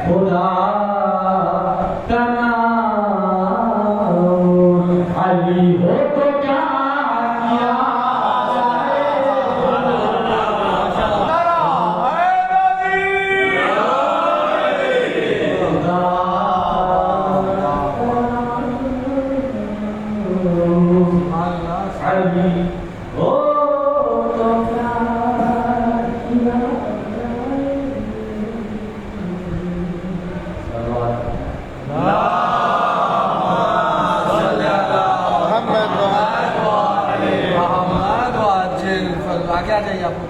خدا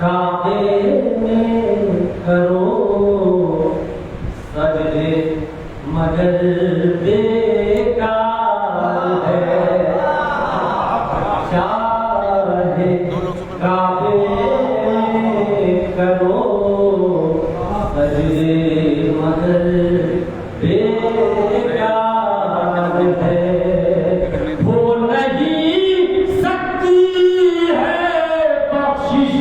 کعبے میں کرو سجدے مگر بیکار ہے، چاہے کعبے میں کرو سجدے مگر بیکار ہے، وہ نہیں سکتی ہے بخشش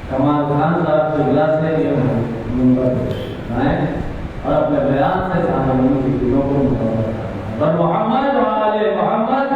کمال خان صاحب سے گلاس لے کے اور اپنے بیان سے سامنے کی دلوں کو متوجہ کرنا محمد والے محمد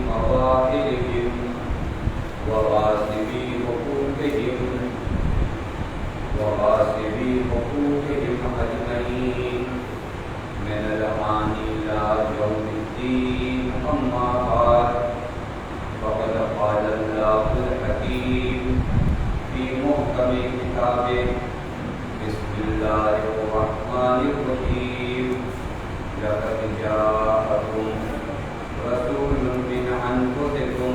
فواحلهم وغاصبي حقوقهم أجمعين من الآن إلى يوم الدين. أما بعد فقد قال الله الحكيم في محكم كتابه بسم الله الرحمن الرحيم. لقد جاءكم رسول من أنفسكم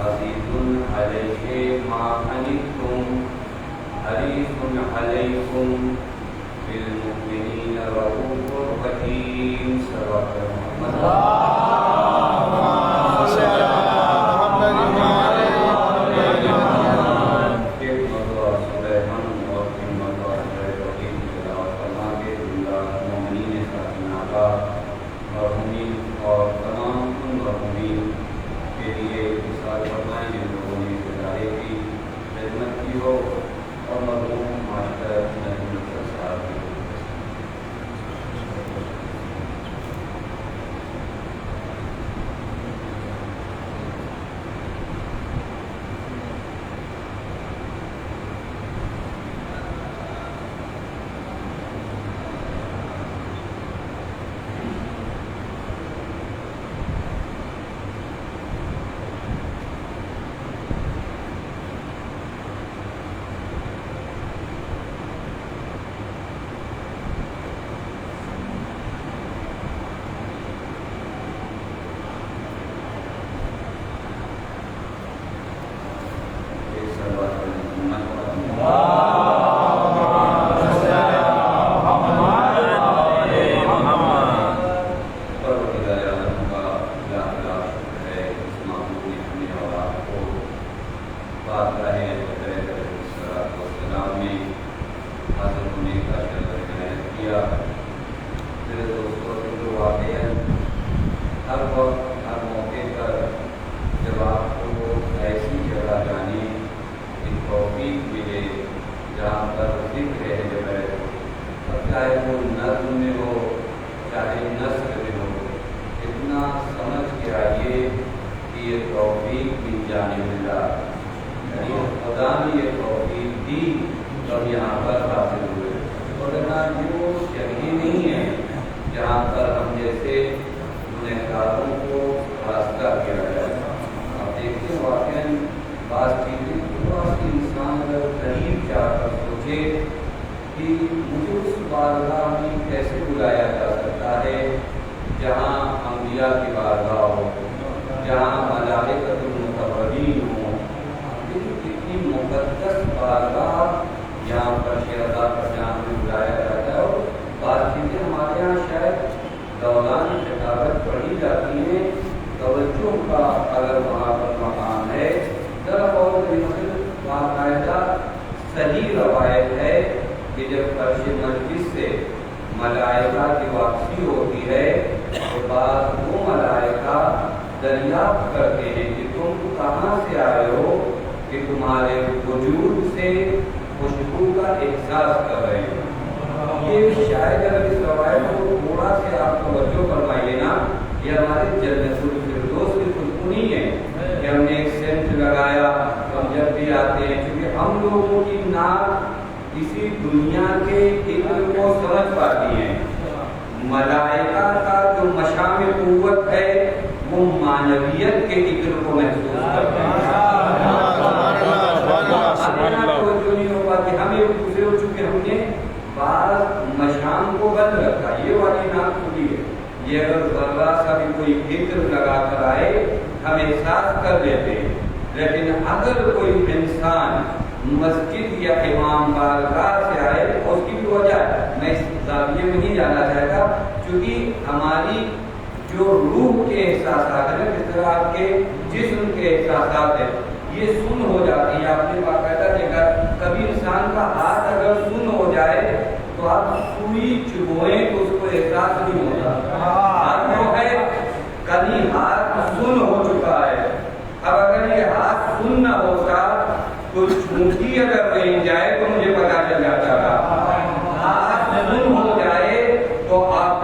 عزيز عليه ما عنتم حريص عليكم بالمؤمنين رؤوف رحيم. صدق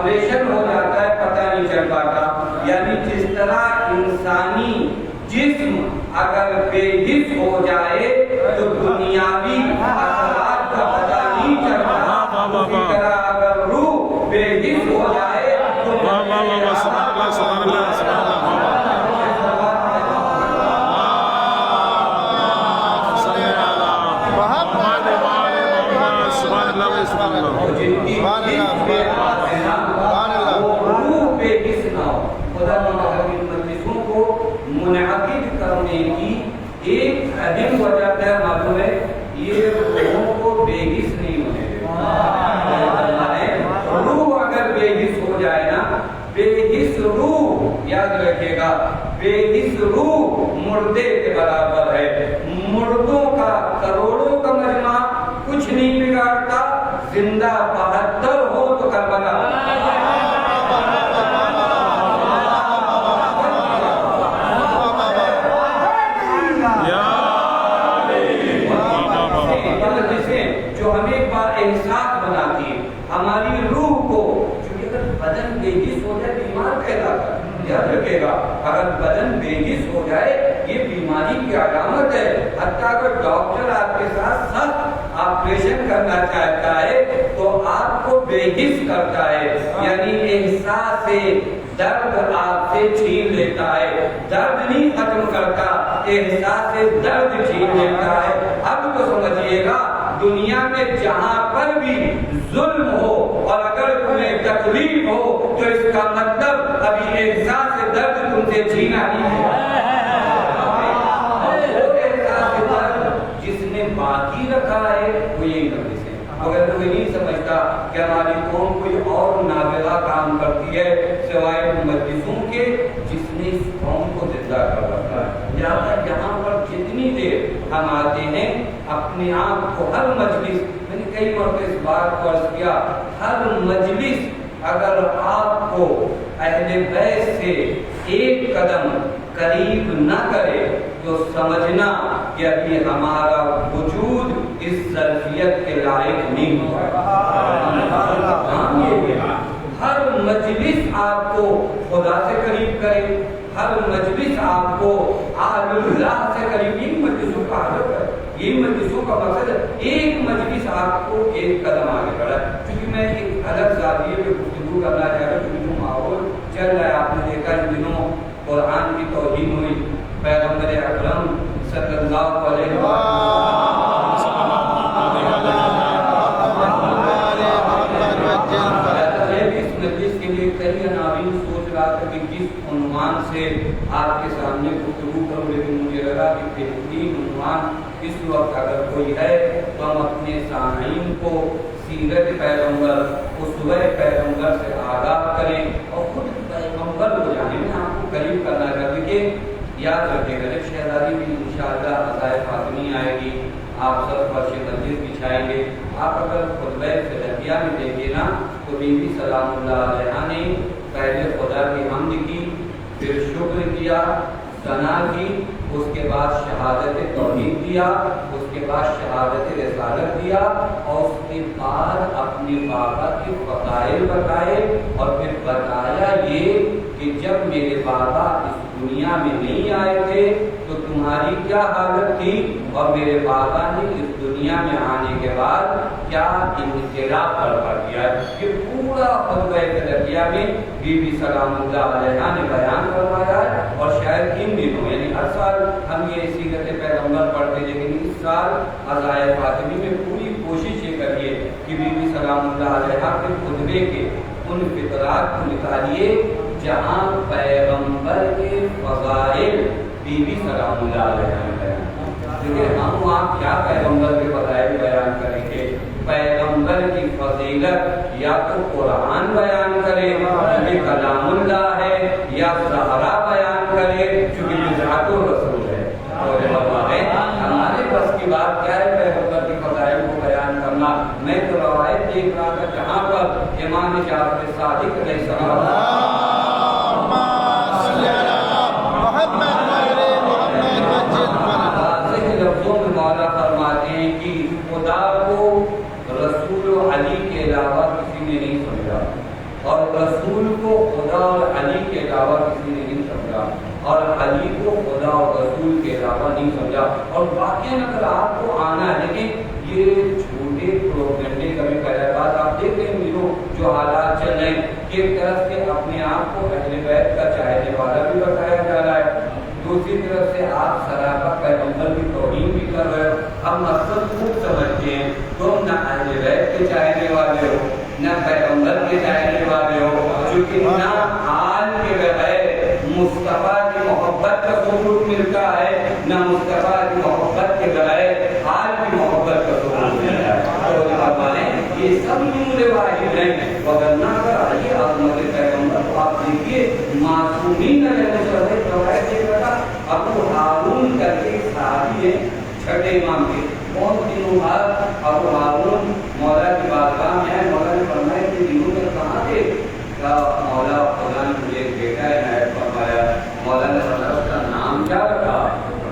آپریشن ہو جاتا ہے، پتہ نہیں چل پاتا. یعنی جس طرح انسانی جسم اگر بے حس ہو جائے تو دنیاوی اثرات کا پتہ نہیں چلتا، اسی طرح اگر روح بے حس ہو جائے تو جن کی حس کے پاس ہے نا وہ روح بے حس نہ ہو۔ خدا کی مجلسوں کو منعقد کرنے کی ایک اہم وجہ کیا معلوم ہے؟ یہ روحوں کو بے حس نہیں ہونے دیتا۔ روح اگر بے حس ہو جائے نا، بے حس روح یاد رکھے گا، بے حس روح مردے کے برابر ہے۔ مردوں کا کروڑوں کا مجمع کچھ نہیں بگاڑتا، زندہ 72 ہو تو کربلا جو ہمیں با احساس بناتی ہے ہماری روح کو، چونکہ اگر بدن بے حس ہو جائے بیمار پیدا کر، یاد رکھے گا اگر بدن بے حس ہو جائے یہ بیماری کی علامت ہے۔ حتیٰ اگر ڈاکٹر آپ کے ساتھ سخت آپریشن کرنا چاہتا ہے تو آپ کو بے حس کرتا ہے، یعنی احساس درد آپ سے چھین لیتا ہے، درد نہیں ختم کرتا، احساس درد چھین لیتا ہے۔ اب تو سمجھیے گا دنیا میں جہاں پر بھی ظلم ہو اور اگر تمہیں تکلیف ہو تو اس کا مطلب ابھی احساس درد تم سے چھینا نہیں ہے۔ وہ احساس درد جس نے باقی رکھا ہے وہ یہی مجلس ہے۔ مگر تمہیں نہیں سمجھتا کہ ہماری قوم کوئی اور نابغہ کام کرتی ہے سوائے مجلسوں کے، جس نے اس قوم کو زندہ کر رکھا ہے۔ یہاں پر جتنی دیر ہم آتے ہیں اپنے آپ کو ہر مجلس، میں نے کئی مرتبہ اس بات کو عرض کیا، ہر مجلس اگر آپ کو اہل بیت سے ایک قدم قریب نہ کرے تو سمجھنا کہ ابھی ہمارا وجود اس ظرفیت کے لائق نہیں ہوا۔ ہر مجلس آپ کو خدا سے قریب کرے، ہر مجلس آپ کو آل اللہ سے قریب، یہ مجلسوں کا حالت ہے، یہ مجلسوں کا مقصد ہے۔ ایک مجلس آپ کو ایک قدم آگے بڑھا ہے۔ کیونکہ میں ایک الگ زاویے پہ گفتگو کرنا چاہ رہا ہوں، کیونکہ جو ماحول چل رہا ہے آپ نے دیکھا ان دنوں قرآن کی توہین ہوئی، پیغمبر اکرم صلی اللہ علیہ وسلم کئی عناوین سوچ رہا تھا کہ کس عنوان سے آپ کے سامنے گفتگو کروں، لیکن مجھے لگا کہ بہترین عنوان اس وقت اگر کوئی ہے تو ہم اپنے سامعین کو سیرت پیغمبر، اسوہ پیغمبر سے آگاہ کریں اور خود پیغمبر ہو جائیں۔ میں آپ کو قریب کرنا کر کے یاد رکھے گا، جب شہزادی بھی انشاءاللہ عزائے فاطمی آئے گی آپ سب فرش مجلس بچھائیں گے۔ آپ اگر خطبہ فدیہ میں دیکھیں نا تو بی بی سلام اللہ علیہ نے پہلے خدا کی حمد کی، پھر شکر کیا، ثنا کی، اس کے بعد شہادت توحید دیا، اس کے بعد شہادت رسالت دیا، اور اس کے بعد اپنے بابا کے فضائل بتائے، اور پھر بتایا یہ کہ جب میرے بابا اس دنیا میں نہیں آئے تھے تو تمہاری کیا حالت تھی، اور میرے بابا نے اس دنیا میں آنے کے بعد کیا انقلاب برپا کیا۔ یہ پورا خطبہ فدیہ میں بی بی سلام اللہ علیہ نے بیان کروایا ہے، اور شاید ان دنوں یعنی ہر سال ہم یہ سیرت پیغمبر پڑھتے، لیکن اس سال عزائے فاطمی میں پوری کوشش یہ کریے کہ بی بی سلام اللہ علیہ کے خطبے کے ان فقرات کو نکالیے جہاں پیغمبر کے فضائل بی بی سلام اللہ علیہ نے بیان۔ لیکن ہم وہاں کیا پیغمبر کے فضائل بیان کریں گے؟ پیغمبر کی فضیلت یا تو قرآن بیان کرے یہ کلام اللہ ہے، یا زہرا بیان کرے چونکہ بضعت الرسول ہے۔ اور ہمارے بس کی بات کیا ہے پیغمبر کی فضائل کو بیان کرنا؟ میں تو روایت دیکھ رہا تھا جہاں پر امام جعفر صادق علیہ السلام لفظوں میں مولا فرماتے ہیں کہ خدا کو رسول و علی کے علاوہ کسی نے نہیں سمجھا، اور رسول کو خدا اور علی کے علاوہ علاوہ کسی نے نہیں سمجھا، اور علی کو خدا اور رسول کے علاوہ نہیں سمجھا۔ اور واقعی اگر آپ کو آنا ہے، لیکن یہ جھوٹے پروپیگنڈے کا بھی پہلا بات آپ دیکھیں جو حالات چل رہے ہیں کہ ایک طرف سے اپنے آپ کو اہل بیت کا چاہنے والا بھی بتایا جا رہا ہے، دوسری طرف سے آپ سراپا پیغمبر کی توہین بھی کر رہے ہو۔ ہم مقصد خوب سمجھتے ہیں، تم نہ اہل بیت کے چاہنے والے ہو، نہ پیغمبر کے چاہنے والے ہو، کیونکہ نہ آل کے بغیر مصطفیٰ کی محبت کا ثبوت ملتا ہے، نہ مصطفیٰ کی محبت کے بغیر آل کی محبت کا ثبوت ملتا ہے۔ تو یہ سب نور واحد ہیں، وگرنہ اگر علی عظمت پیغمبر کو آپ دیکھیے، معصومین علیہ السلام روایت ایک رکھا، ابو ہارون کر کے صحابی ہیں چھٹے امام کے، بہت دنوں بعد ابو ہارون مولا کی بارگاہ میں ہے، مولا نے فرمایا کہ دنوں میں کہاں تھے؟ مولا خدا نے مجھے ایک بیٹا عنایت فرمایا۔ مولا نے فرمایا اس کا نام کیا رکھا؟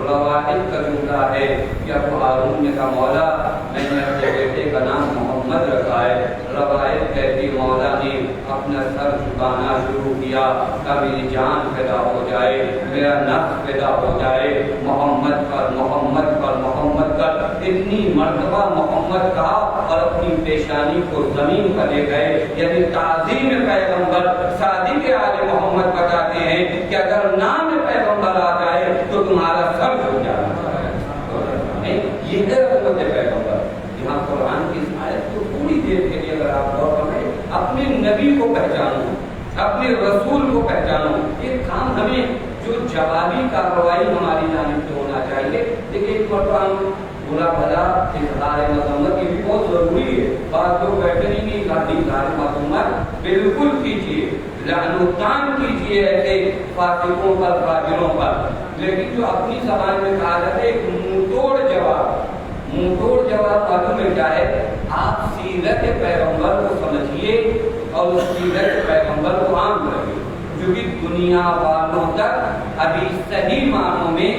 روایت کا جملہ ہے کہ ابو ہارون نے کہا مولا میں نے اپنے بیٹے کا نام محمد رکھا ہے۔ روایت کہتی مولا نے اپنا سر جھکانا شروع کیا کہ میری جان پیدا ہو جائے، میرا نفس پیدا ہو جائے، محمد پر محمد پر محمد کر۔ اتنی مرتبہ محمد کہا اور اپنی پیشانی کو زمین پر لے گئے، یعنی تعظیم پیغمبر صادق آل محمد بتاتے ہیں کہ اگر نام پیغمبر آ جائے تو تمہارا سر جھک جانا ہے۔ یہ ہے حضرت پیغمبر۔ یہاں قرآن کی اس آیت کو تھوڑی دیر کے لیے اگر آپ غور کریں، اپنے نبی کو پہچانو، اپنے رسول کو پہچانو۔ یہ کام ہمیں جو جوابی کارروائی ہماری جانب سے ہونا چاہیے۔ دیکھیے ایک مرتبہ برا بھلا اظہار مذمت یہ بھی بہت ضروری ہے۔ بعض لوگ بیٹھے نہیں اظہار مذمت بالکل کیجیے، لعن و طعن کیجیے ایسے فاسقوں پر فاجروں پر، لیکن جو اپنی زبان میں کہا جاتا ہے ایک منہ توڑ جواب معلوم ہے کیا ہے؟ آپ سیرت پیغمبر کو سمجھیے اور اس سیرت پیغمبر کو عام رکھیے، کیونکہ دنیا والوں تک ابھی صحیح معنوں میں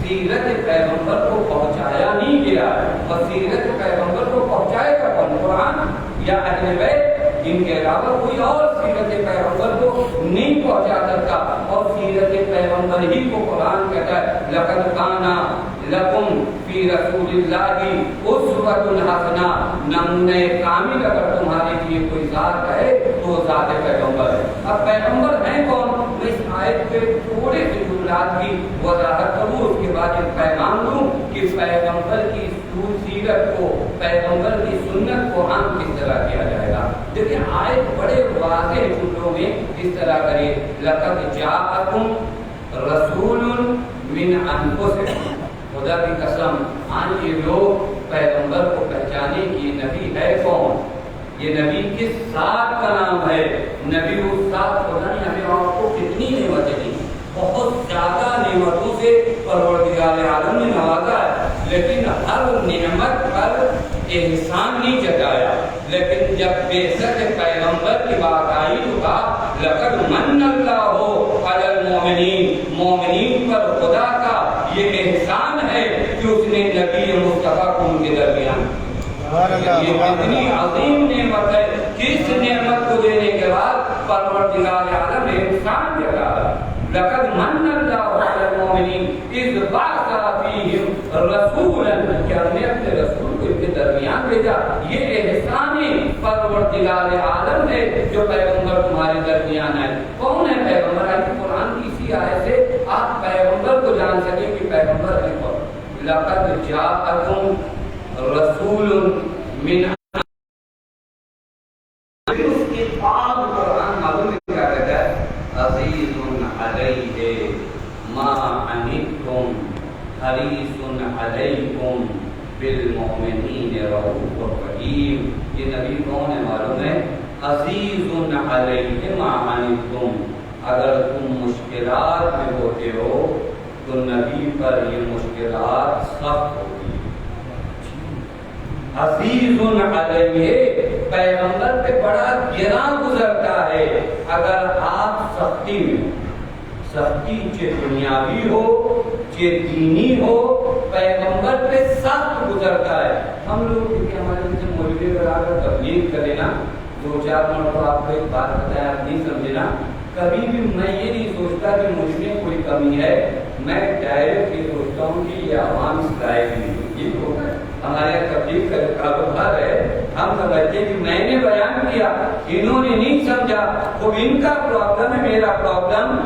سیرت پیغمبر کو پہنچایا نہیں گیا ہے، اور سیرت پیغمبر کو پہنچائے گا کون؟ قرآن یا اہل بیت؟ ان کے علاوہ کوئی اور سیرت پیغمبر کو نہیں پہنچا سکتا، اور سیرت پیغمبر ہی کو قرآن کہتا ہے لقد کان لکم فی رسول اللہ اسوۃ حسنہ، نمونہ کامل اگر تمہارے لیے کوئی ذات ہے تو ذات پیغمبر ہے۔ اب پیغمبر ہیں کون؟ میں اس آیت کے تھوڑے سے جملات کی وضاحت کروں، اس کے بعد ایک پیغام دوں کہ پیغمبر کی سیرت کو، پیغمبر کی سنت کو عام کس طرح کیا جائے گا۔ دیکھیں آیت بڑے واضح جملوں میں اس طرح کرے، لقد جاءکم رسول من انفسکم، خدا کی قسم آج یہ لوگ پیغمبر کو پہچانے کی نبی ہے کون؟ یہ نبی کس ذات کا نام ہے؟ نبی اس ذات کو نہیں، ہمیں آپ کو کتنی نعمتیں دی، بہت زیادہ نعمتوں سے پروردگار عالم نے نوازا ہے، لیکن ہر نعمت پر احسان نہیں جتایا۔ لیکن جب بعثت پیغمبر کی بات آئی تو کہا لقد من اللہ علی المؤمنین، مومنین پر خدا کا یہ احسان ہے کہ اس نے نبی مصطفیٰ کو ان کے درمیان۔ یہ کتنی عظیم نعمت ہے کہ اس نعمت کو دینے کے بعد پروردگار عالم نے احسان جتایا۔ لقد من اللہ علی المؤمنین اذ بعث فیہم رسولا، کہ ہم نے اپنے رسول کو ان کے درمیان بھیجا۔ یہ احسان پروردگار عالم ہے جو پیغمبر تمہارے درمیان ہے۔ کون ہے پیغمبر؟ قرآن کی اسی آیت سے آپ پیغمبر کو جان سکیں کہ پیغمبر ہے کون۔ لقد جاءکم رسول من، اس کے بعد قرآن معلوم کیا کہتا ہے؟ عزیز علیہ ما عنتم حریص علیکم بالمؤمنین رؤوف رحیم۔ یہ نبی کون ہے معلوم ہے؟ عزیز علیہ ما عنتم، اگر تم مشکلات میں ہوتے ہو تو نبی پر یہ مشکلات سخت ہوتی ہیں۔ عزیز علیہ، پیغمبر پہ بڑا گراں گزرتا ہے اگر آپ سختی میں، سختی چاہے دنیاوی ہو چاہے دینی ہو، پیغمبر پہ سخت گزرتا ہے۔ ہم لوگ کیونکہ ہمارے جیسے مولوی اگر آ کر تبلیغ کرے نا، دو چار مرتبہ آپ کو ایک بات بتایا آپ نہیں سمجھے نا، کبھی بھی میں یہ نہیں سوچتا کہ مجھ میں کوئی کمی ہے، میں ڈائریکٹ یہ سوچتا ہوں کہ یہ عوام اس لائق نہیں ہے۔ یہ تو ہمارے تبلیغ کا کاروبار ہے، ہم سمجھتے ہیں کہ میں نے بیان کیا، انہوں نے نہیں سمجھا، وہ ان کا پرابلم ہے، میرا پرابلم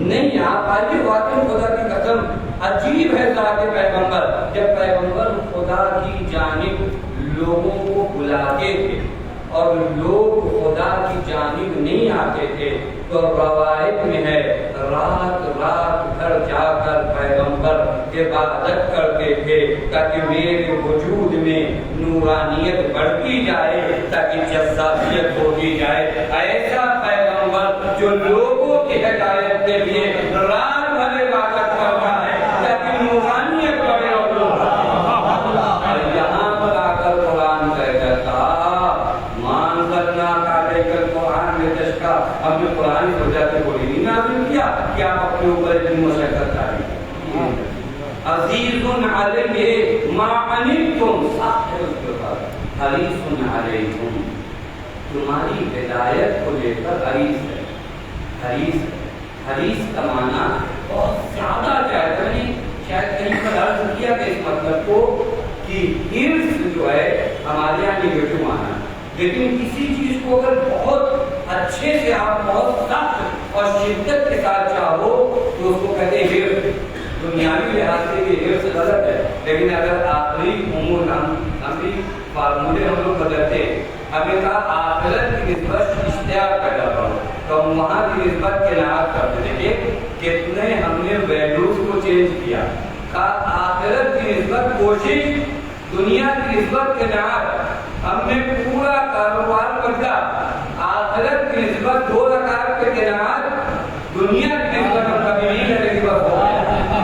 نہیں۔ آپ آئیے، واقعی خدا کی قسم عجیب ہے ذات پیغمبر، جب پیغمبر خدا کی جانب لوگوں کو بلاتے تھے اور لوگ خدا کی جانب نہیں آتے تھے تو روایت میں ہے رات رات گھر جا کر پیغمبر عبادت کرتے تھے تاکہ میرے وجود میں نورانیت بڑھتی جائے، تاکہ جذابیت ہوتی جائے۔ ایسا پیغمبر جو لوگوں کی ہدایت کے لیے رات بھر عبادت کرتا ہے تاکہ نورانیت بڑھے اور لوگ یہاں پر آ کر قرآن کہتا تھا ہم نے قرآن سوچا کہ کوئی نہیں نازل کیا کہ آپ اپنے اوپر اتنی مشقت ڈالیں۔ عزیز علیہ ما عنتم، صاحب اس کے بعد حریص علیکم، تمہاری ہدایت کو لے کر حریص ہے۔ حریص کا معنی بہت زیادہ چاہتا نہیں، شاید کہیں پر عرض کیا کہ اس مطلب کو کہ حرص جو ہے ہمارے یہاں نگیٹو معنی، لیکن کسی چیز کو اگر بہت اچھے سے آپ بہت سخت اور شدت کے ساتھ چاہو تو اس کو کہتے ہیں حرص۔ دنیاوی لحاظ سے یہ حرص غلط ہے، لیکن اگر آخری امور ہم بھی فارمولے ہم لوگ بدلتے، ہمیں کہا آخرت کی نسبت اشتیاق پیدا کرو تو ہم وہاں کی نسبت قناعت کرتے تھے۔ کتنے ہم نے ویلیوز کو چینج کیا، کہا آخرت کی نسبت کوشش، دنیا کی نسبت قناعت۔ ہم نے پورا کاروبار بدلا، آخرت کی نسبت 2 رکعت پہ قناعت، دنیا کی نسبت ہم کبھی نہیں کریں گے، بس ہو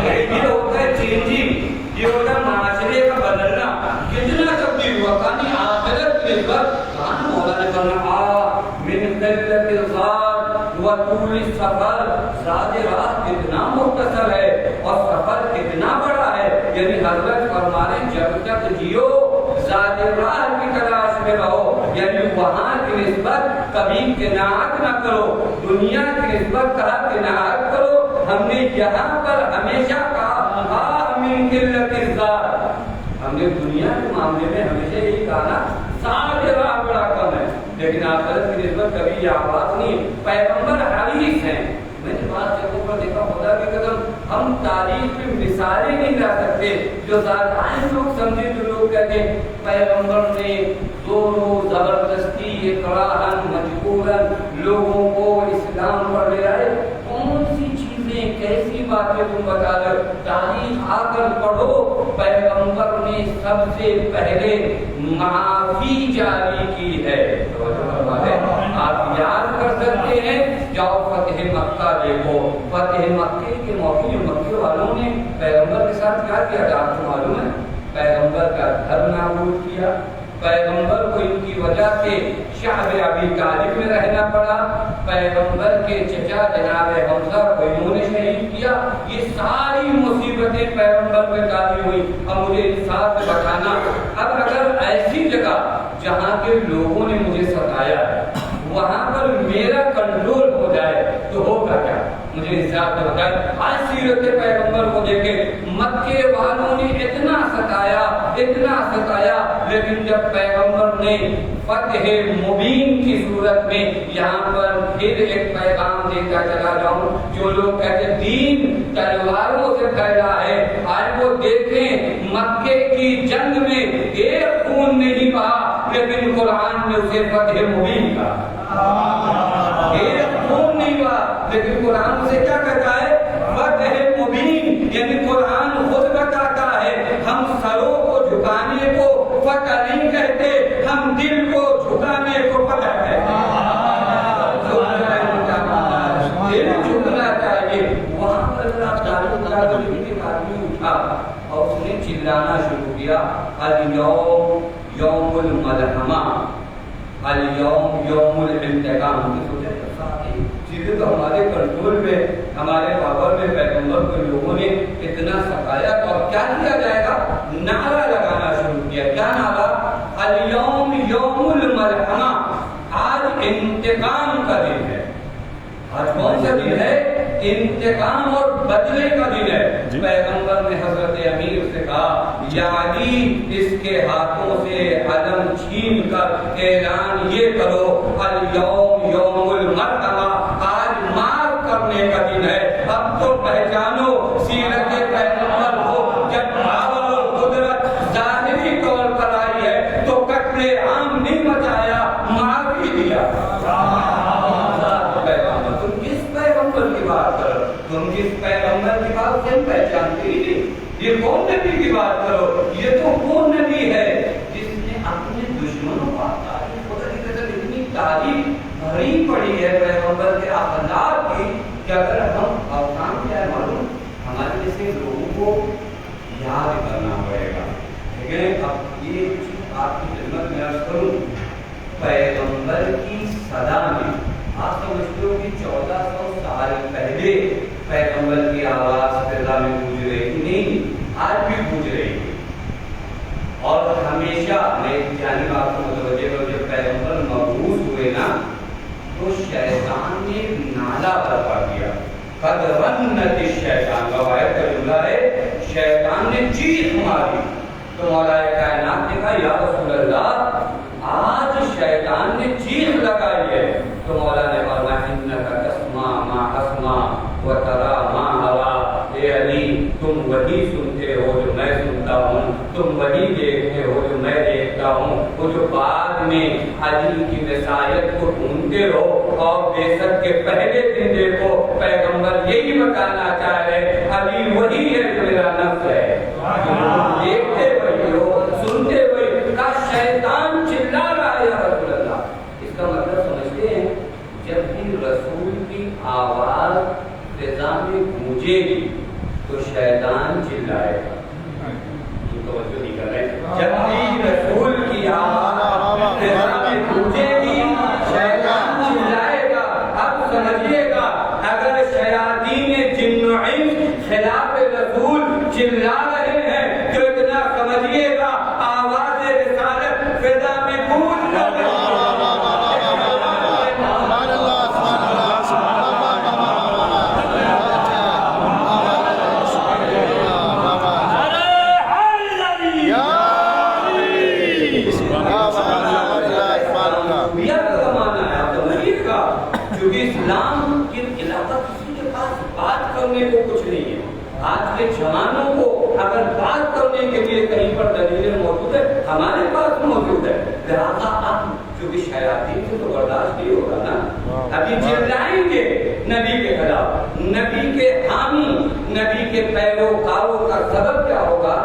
گیا۔ یہ ہوتا ہے چینجنگ، یہ ہوتا ہے معاشرے کا بدلنا۔ کتنا تبدیل ہوا، کہانی آخرت کی نسبت کہاں مولا نے فرمایا من قلت الزاد وطول السفر، زاد رات کتنا مختصر ہے اور سفر کتنا بڑا ہے، یعنی حضرت فرما رہے ہیں جب تک جیو زاد راہ کی تلاش میں رہو، یعنی وہاں کی نسبت کبھی قناعت نہ کرو، دنیا کی نسبت کہا قناعت کرو۔ ہم نے یہاں پر ہمیشہ کہا من قلت الزاد، ہم نے دنیا کے معاملے میں ہمیشہ یہی کہا نا زاد راہ بڑا کم ہے، لیکن آخرت کی نسبت کبھی یہ آواز نہیں۔ پیغمبر حریص ہیں، میں نے بات جگہوں پر دیکھا خدا کی قسم ہم تاریخ میں مثالیں نہیں لا سکتے جو زیادہ لوگ سمجھے تو لوگ کہتے ہیں پیغمبر نے زور و زبردستی اکراہن مجبوراً لوگوں کو اسلام پر لے آئے۔ کون سی چیزیں کیسی باتیں تم بتا دو، تاریخ آ کر پڑھو، پیغمبر نے سب سے پہلے معافی جاری کی ہے۔ آپ یاد کر سکتے ہیں، جاؤ فتح مکہ دیکھو، فتح مکے کے موقع مکے والوں نے پیغمبر کے ساتھ کیا کیا آپ کو معلوم ہے؟ پیغمبر کا گھر نابود کیا، پیغمبر کو ان کی وجہ سے شعب ابی طالب میں رہنا پڑا، پیغمبر کے چچا جناب حمزہ کو انہوں نے شہید کیا۔ یہ ساری مصیبتیں پیغمبر پہ طاری ہوئی۔ اب مجھے انصاف سے بتانا، اب اگر ایسی جگہ جہاں کے لوگوں نے مجھے ستایا ہے وہاں پر میرا کنٹرول ہو جائے تو ہوگا کیا؟ مجھے انصاف سے بتائیں۔ آج سیرت پیغمبر کو دیکھیں، مکے والوں نے اتنا ستایا، لیکن جب پیغمبر نے فتح مبین کی صورت میں یہاں پر پھر ایک پیغام دیتا چلا جاؤں، جو لوگ کہتے دین تلواروں سے پھیلا ہے، آج وہ دیکھیں مکے کی جنگ میں ایک خون نہیں بہا، لیکن قرآن نے اسے فتح مبین کہا۔ ایک خون نہیں ہوا، لیکن قرآن اسے کیا کہتا ہے؟ فتح مبین، یعنی قرآن خود بتاتا ہے ہم سروں کو جھکانے کو فتح نہیں کہتے، ہم دل کو جھکانے کو فتح کہتے ہیں۔ دل جھکنا چاہیے۔ وہاں پر اللہ تعالیٰ ایک آدمی اٹھا اور اس نے چلانا شروع کیا، الیوم یوم الملحمہ، الیوم یوم الانتقام۔ ہم نے سوچا چیزیں تو ہمارے کنٹرول میں، ہمارے پاور میں، پیغمبر کو لوگوں نے اتنا ستایا تو اب کیا کیا جائے گا؟ نعرہ لگانا شروع کیا۔ کیا نعرہ؟ الیوم یوم الملحمہ، آج انتقام کا دن ہے۔ آج کون انتقام اور بدلے کا دن ہے۔ پیغمبر نے حضرت امیر سے کہا یا علی اس کے ہاتھوں سے علم چھین کر اعلان یہ کرو الیوم یوم المرتبہ، آج معاف کرنے کا دن ہے۔ اب تو پہچانو سیرت پیغمبر کو، جب پاور اور قدرت ظاہری طور پر آئی ہے تو قتل عام نہیں مچایا، معافی دیا۔ تم کس پیغمبر کی بات کرو؟ تم جس پیغمبر کی بات سے پہچانتے ہی نہیں۔ یہ کون نبی کی بات کرو؟ یہ تو کون نبی ہے جس نے اپنے دشمنوں کو خدا کی طرف اتنی تعریف بھری پڑی ہے پیغمبر کے اخلاق کی کہ اگر ہم کام کیا ہے معلوم، ہمارے جیسے لوگوں کو یاد کرنا پڑے گا۔ لیکن اب یہ آپ کی خدمت میں عرض کروں، پیغمبر کی صدا میں آپ سمجھتے ہو کہ 1400 سال پہلے پیغمبر کی آواز فضا میں گونج رہی تھی؟ نہیں، آج بھی گونج رہی تھی۔ اور ہمیشہ میں جانب آپ کو متوجہ کروں، جب پیغمبر مبعوث ہوئے نا تو شیطان نے نعرہ برپا کیا، قد رنت الشیطان، روایت کا جملہ ہے شیطان نے چیخ ماری۔ تو مولا کائنات نے کہا یا رسول اللہ آج شیطان نے چیخ لگائی ہے۔ تو مولا نے فرمایا انک تسمع ما اسمع وترى ما ارى، اے علی تم وہی سنتے ہو جو میں سنتا ہوں، تم وہی دیکھتے ہو جو میں دیکھتا ہوں۔ وہ جو بعد میں علی کی وصایت کو ڈھونڈتے ہو، اور بے شک کے پہلے دن دیکھو پیغمبر یہی بتانا چاہ رہے علی وہی ہے جو میرا نفس ہے۔ دیکھتے وہی ہو، سنتے وہی، کا شیطان چلا رہا ہے یا رسول اللہ۔ اس کا مطلب سمجھتے ہیں جب بھی رسول کی آواز فضا میں گونجے گی تو شیطان چلائے گا۔ توجہ نہیں کر رہے، جب بھی رسول کی آواز فضا میں گونجے گی شیطان چلائے گا۔ اب سمجھیے گا اگر شیاطین جن و انس خلاف رسول چلا رہے ہیں تو اتنا سمجھیے گا آواز رسالت فضا میں گونج رہی ہے۔ اسلام کے علاوہ کسی کے پاس بات کرنے کو کچھ نہیں ہے۔ آج کے جوانوں کو اگر بات کرنے کے لیے کہیں پر دلیلیں موجود ہے، ہمارے پاس موجود ہے، لہٰذا اب چونکہ شیاطین سے تو برداشت نہیں ہوگا نا، ابھی چلائیں گے نبی کے خلاف، نبی کے حامی، نبی کے پیروکاروں کا سبب کیا ہوگا،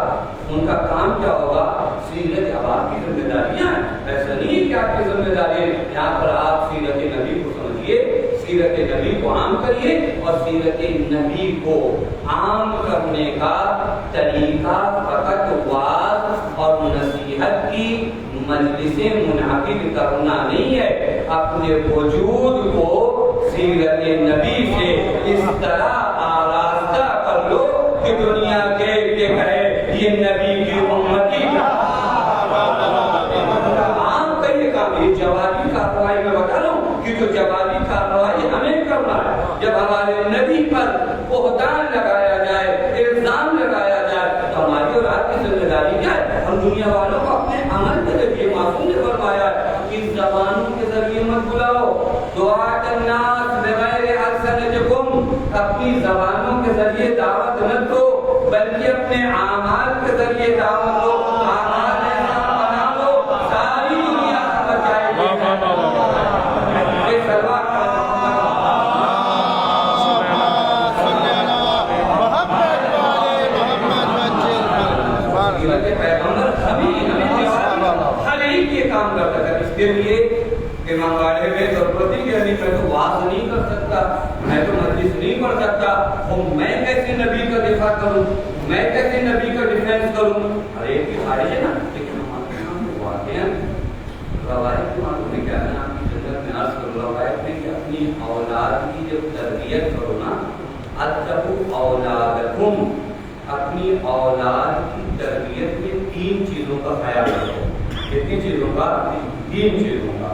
ان کا کام کیا ہوگا؟ سیرت اب آپ کی ذمہ داریاں ہیں، ایسا نہیں کہ آپ کی ذمہ داری ہے، یہاں پر آپ سیرت نبی کو سمجھیے، سیرت نبی کو عام کریے، اور سیرت نبی کو عام کرنے کا طریقہ فقط واعظ اور نصیحت کی مجلسیں منعقد کرنا نہیں ہے، اپنے وجود کو سیرت نبی سے اس طرح آراستہ کر لو کہ دنیا دیکھ کے کہے یہ نبی کی امتی عام کریے کام۔ یہ جوابی کارروائی میں بتا رہا ہوں کہ جو جوابی کارروائی ہمیں کرنا ہے، جب ہمارے نبی پر بہتان لگایا جائے، الزام لگایا جائے، تو ہماری اور آپ کی ذمہ داری کیا ہے؟ ہم دنیا والوں کو اپنے عمل کے ذریعے، معصوم نے فرمایا ان زبانوں کے ذریعے مت بلاؤ، دعاۃ الناس بغیر السنتکم، اپنی زبانوں کے ذریعے دعوت نہ دو بلکہ اپنے اعمال کے ذریعے دعوت دو، اعمال ایسا بنا دو ساری دنیا سمجھ جائے گی۔ کام کرتا تھا، اس کے لیے امام والے میں ضرورت نہیں کہ میں تو واز نہیں کر سکتا، میں تو مجلس نہیں پڑھ سکتا، میں کیسے نبی کا دفاع کروں، میں کیسے نبی کا ڈیفینس کروں؟ ہر ایک کی خواہش ہے نا، لیکن ہمارے سامنے واقعہ روایت معلوم ہے کیا ہے، آپ کی جنت میں عرض کروں، روایت میں کہ اپنی اولاد کی جب تربیت کرو نا، ادبوا اولادکم، اپنی اولاد کی تربیت میں 3 چیزوں کا خیال رکھو۔ کتنی چیزوں کا؟ 3 چیزوں کا۔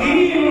3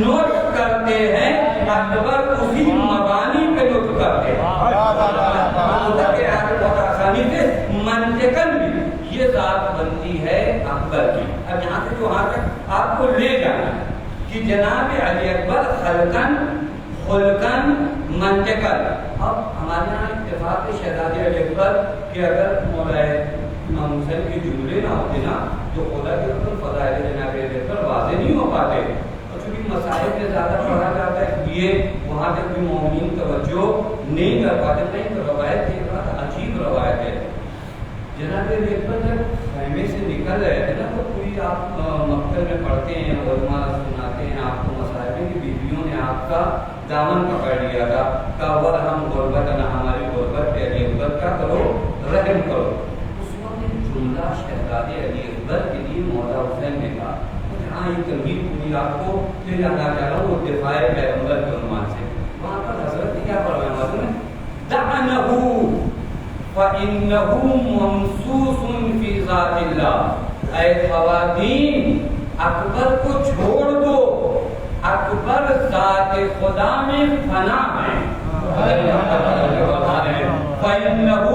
نوٹ کرتے ہیں اکبر اسی مبانی پہ نوٹ کرتے ہیں بہت آسانی سے منطقاً بھی یہ ذات بنتی ہے اکبر کی. اب یہاں سے جو وہاں تک آپ کو لے جانا کہ جناب علی اکبر خلقاً خلقاً منطقاً. اب ہمارے یہاں اتفاق شہزادے علی اکبر کہ اگر مولا امام حسین کے جملے نہ ہوتے نا جو خدا کے حکم فضائل جناب علی اکبر واضح نہیں ہو پاتے. اور چونکہ مسائل میں زیادہ پڑھا جاتا ہے یہ وہاں تک بھی مومنین توجہ نہیں کر پاتے. نہیں تو روایت ایک بات عجیب روایت ہے. جناب علی اکبر جب خیمے سے نکل رہے تھے نا تو پوری آپ مکتب میں پڑھتے ہیں علماء سناتے ہیں آپ کو مسائل کی بیویوں نے آپ کا دامن پکڑ لیا تھا. کہا ہم غربت نہ ہماری غربت پہ علی اکبر کیا کرو رحم کرو. اس وقت ایک جملہ شہزادے علی اکبر کے لیے مولا حسین نے کہا. ہاں یہ تنقید پوری آپ کو لے جانا چاہ رہا ہوں وہ دفاع پیغمبر کے عنوان سے. وہاں پر حضرت نے کیا فرمایا معلوم ہے؟ دعنہ فإنه ممسوس فی ذات اللہ. اے خواتین اکبر کو چھوڑ دو, اکبر ذات خدا میں فنا ہے. فإنه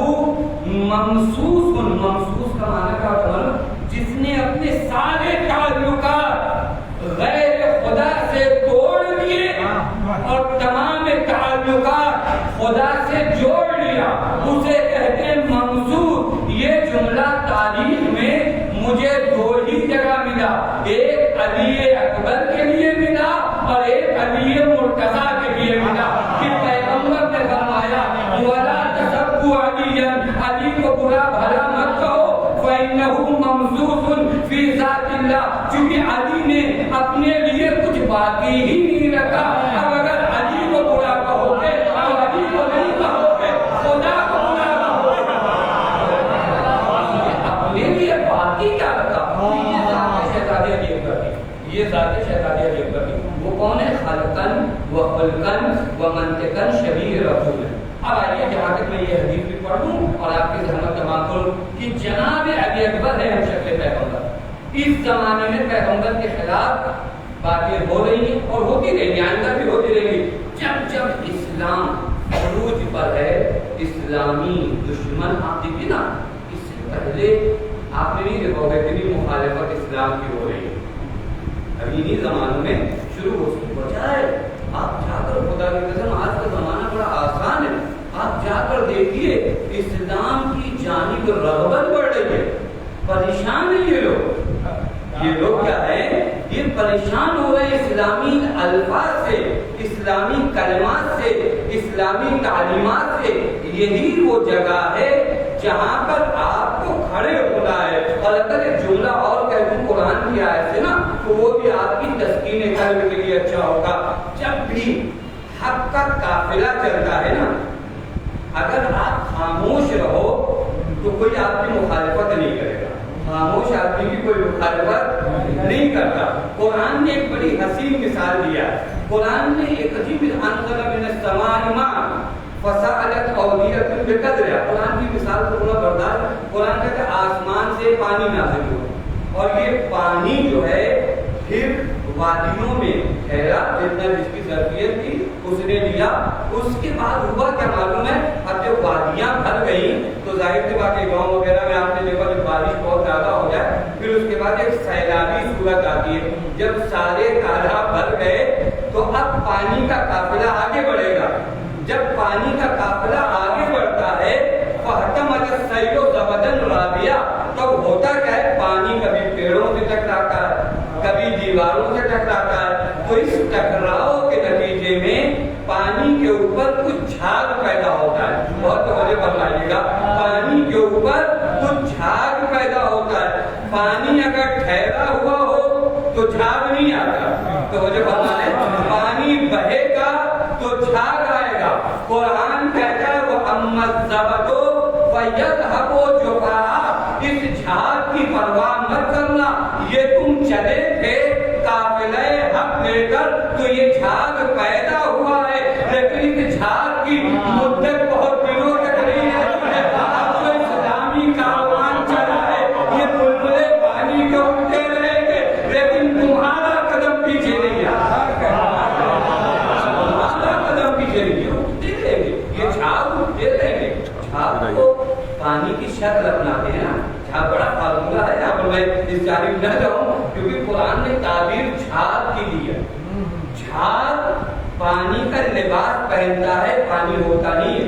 ممسوس, ممسوس کا معنی کیا ہوتا ہے؟ جس نے اپنے سارے تعلقات غیر خدا سے توڑ دیے اور تمام تعلقات خدا سے جوڑ لیا اسے کہتے ہیں ممسوس. یہ جملہ تاریخ میں مجھے دو ہی جگہ ملا, ایک علی اکبر کے لیے ملا اور ایک علی مرتضیٰ کے لیے ملا کہ پیغمبر نے فرمایا وَلَا تَسَبُّوا عَلِيًّا, علی کو برا بھلا مت کہو فَإِنَّهُ مَمْسُوسٌ فِي ذَاتِ اللَّهِ. چونکہ علی نے اپنے لیے کچھ باقی ہی نہیں رکھا. اب اگر علی کو برا کہو گے تو علی کو نہیں کہو گے, خدا کو برا کہو گے. اپنے لیے باقی کیا رکھا؟ یہ ذات شہزادے علی اکبر کی, یہ ذات شہزادے علی اکبر کی. وہ کون ہے؟ خلقاً و خلقاً و منطقاً شبیہ رسول ہے. اب آئیے جہاں تک میں یہ حدیث بھی پڑھ دوں اور آپ کے ذہن میں تمام کروں کہ جناب علی اکبر ہے ہم شکل پیغمبر. اس زمانے میں پیغمبر کے خلاف باتیں ہو رہی ہیں اور ہوتی رہی ہیں, آئندہ بھی ہوتی رہے گی. جب جب اسلام عروج پر ہے, اسلامی دشمن آپ دیکھیے نا, اس سے پہلے آپ نے نہیں دیکھا ہوگا اتنی مخالفت اسلام کی ہو رہی ہے. ابھی انہی زمانوں میں شروع ہو سکتی بجائے آپ جا کر خدا کی قسم آج کا زمانہ بڑا آسان ہے, آپ جا کر دیکھیے اسلام کی جانب رغبت بڑھ رہی ہے. پریشان ہیں یہ لوگ کیا ہے, یہ پریشان ہو رہے ہیں اسلامی الفاظ سے, اسلامی کلمات سے, اسلامی تعلیمات سے. یہی وہ جگہ ہے جہاں پر آپ کو کھڑے ہونا ہے. اور اگر ایک جملہ اور کہہ دوں قرآن کی آیت سے نا تو وہ بھی آپ کی تسکین قلب کے لیے اچھا ہوگا. جب بھی حق کا قافلہ چلتا ہے نا, اگر آپ خاموش رہو تو کوئی آپ کی مخالفت نہیں کرے گا. خاموش آدمی کی کوئی مخالفت نہیں کرتا. قرآن نے ایک بڑی حسین مثال دیا. قرآن نے ایک عجیب انزل من السماء ماء فسالت اودیۃ بقدرها. قرآن کی مثال کو تھوڑا برداشت. قرآن کہتا ہے آسمان سے پانی نازل ہوا اور یہ پانی جو ہے پھر وادیوں میں ٹھہرا, جتنا جس کی ظرفیت تھی اس نے لیا. اس کے بعد ہوا کیا معلوم ہے, اب جب وادیاں بھر گئیں تو ظاہر سی بات ہے گاؤں وغیرہ میں آپ نے دیکھا جب بارش بہت زیادہ ہو جائے پھر اس کے بعد ایک سیلابی صورت آتی ہے. جب سارے تالاب بھر گئے تو اب پانی کا قافلہ آگے بڑھے گا. جب پانی کا قافلہ آگے بڑھتا ہے فاحتمل السیل زبدا رابیا, تب ہوتا کیا ہے, پانی کبھی پیڑوں سے ٹکراتا ہے, کبھی دیواروں سے ٹکراتا ہے. تو اس ٹکراؤ کے نتیجے میں پانی کے اوپر کچھ جھاگ پیدا ہوتا ہے. بہت توجہ فرمائیے گا, پانی کے اوپر کچھ جھاگ پیدا ہوتا ہے. پانی اگر ٹھہرا ہوا ہو تو جھاگ نہیں آتا. توجہ فرمائیں, پانی بہے گا تو جھاگ آئے گا. قرآن کہتا ہے وہ اما الزبد فیذهب جفاء, اس جھاگ کی پرواہ مت کرنا. یہ تم چلے تھے قافلہ حق لے کر تو یہ جھاگ پیدا ہوا ہے, لیکن اس جھاگ کی مدت بہت دنوں تک نہیں ہے. اب جو اسلامی کاروان چلا ہے یہ بلبلے پانی کے اٹھتے رہیں گے لیکن تمہارا قدم پیچھے نہیں آ. شکل اپناتے ہیں نا، جہاں بڑا فارمولہ ہے، یہاں پر میں اس جانب نہ جاؤں کیونکہ قرآن نے تعبیر جھاگ کی دی ہے. جھاگ پانی کا لباس پہنتا ہے، پانی ہوتا نہیں ہے.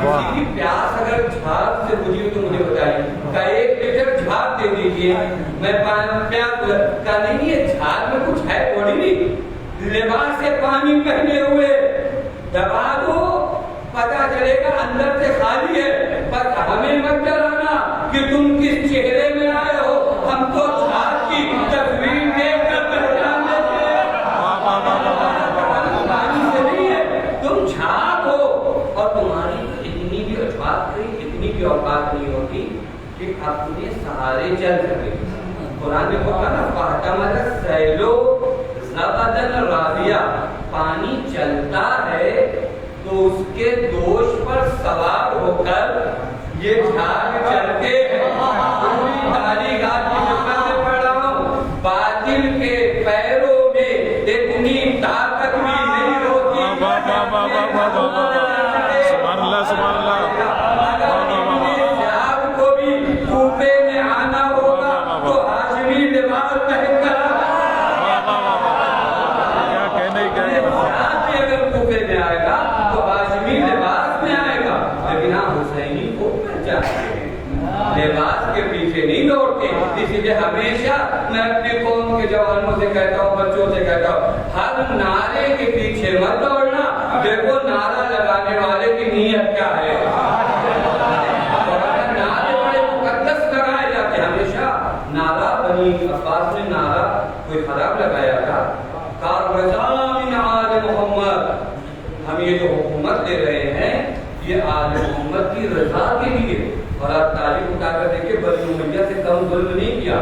کسی کی پیاس اگر جھاگ سے بجھی تو مجھے بتائیے کہ 1 لیٹر جھاگ دے دیجیے، میں پیاس کا نہیں ہے. جھاگ میں کچھ ہے تھوڑی نہیں، لباس سے پانی پہنے ہوئے دبا دو پتا چلے گا اندر سے خالی ہے. پر ہمیں مت ڈرانا کہ تم کس چہرے میں آئے ہو، ہم تو جھاگ کی تصویر دیکھ کر پہچان لیتے ہیں. پانی سے نہیں ہے، تم جھاگ ہو. اور تمہاری اتنی بھی اوقات اتنی بھی اوقات نہیں ہوتی کہ اپنے سہارے چل سکے. قرآن نے کہا نا فاحتمل السیل زبدا راویہ، پانی چلتا ہے تو اس کے دوش پر سوار ہو کر یہ جھاگ چلتے ہیں. پوری تعلیمات کی خدمت میں پڑھ رہا ہوں، باطل کے پیروں میں اتنی طاقت بھی نہیں ہوتی. سبحان اللہ سبحان اللہ. جھاگ کو بھی کوفے میں آنا ہوگا تو ہاشمی لباس پہن کر اگر کوفے میں آئے گا تو ہاشمی لباس میں آئے گا. لیکن ہم حسینی کو پہچانتے ہیں، لباس کے پیچھے نہیں دوڑتے. اسی لیے ہمیشہ میں اپنی قوم کے جوانوں سے کہتا ہوں، بچوں سے کہتا ہوں، ہر نعرے کے پیچھے مت دوڑنا، دیکھو نعرہ لگانے والے کی نیت کیا ہے. نعرے بڑے مقدس لگائے جاتے ہیں. ہمیشہ نعرہ بنی عباس نے نعرہ کوئی خراب لگایا تھا، محمد، ہم یہ جو حکومت دے رہے ہیں یہ آل محمد کی رضا کے لیے. اور آپ تاریخ اٹھا کر دیکھیں بنی امیہ سے کم ظلم نہیں کیا.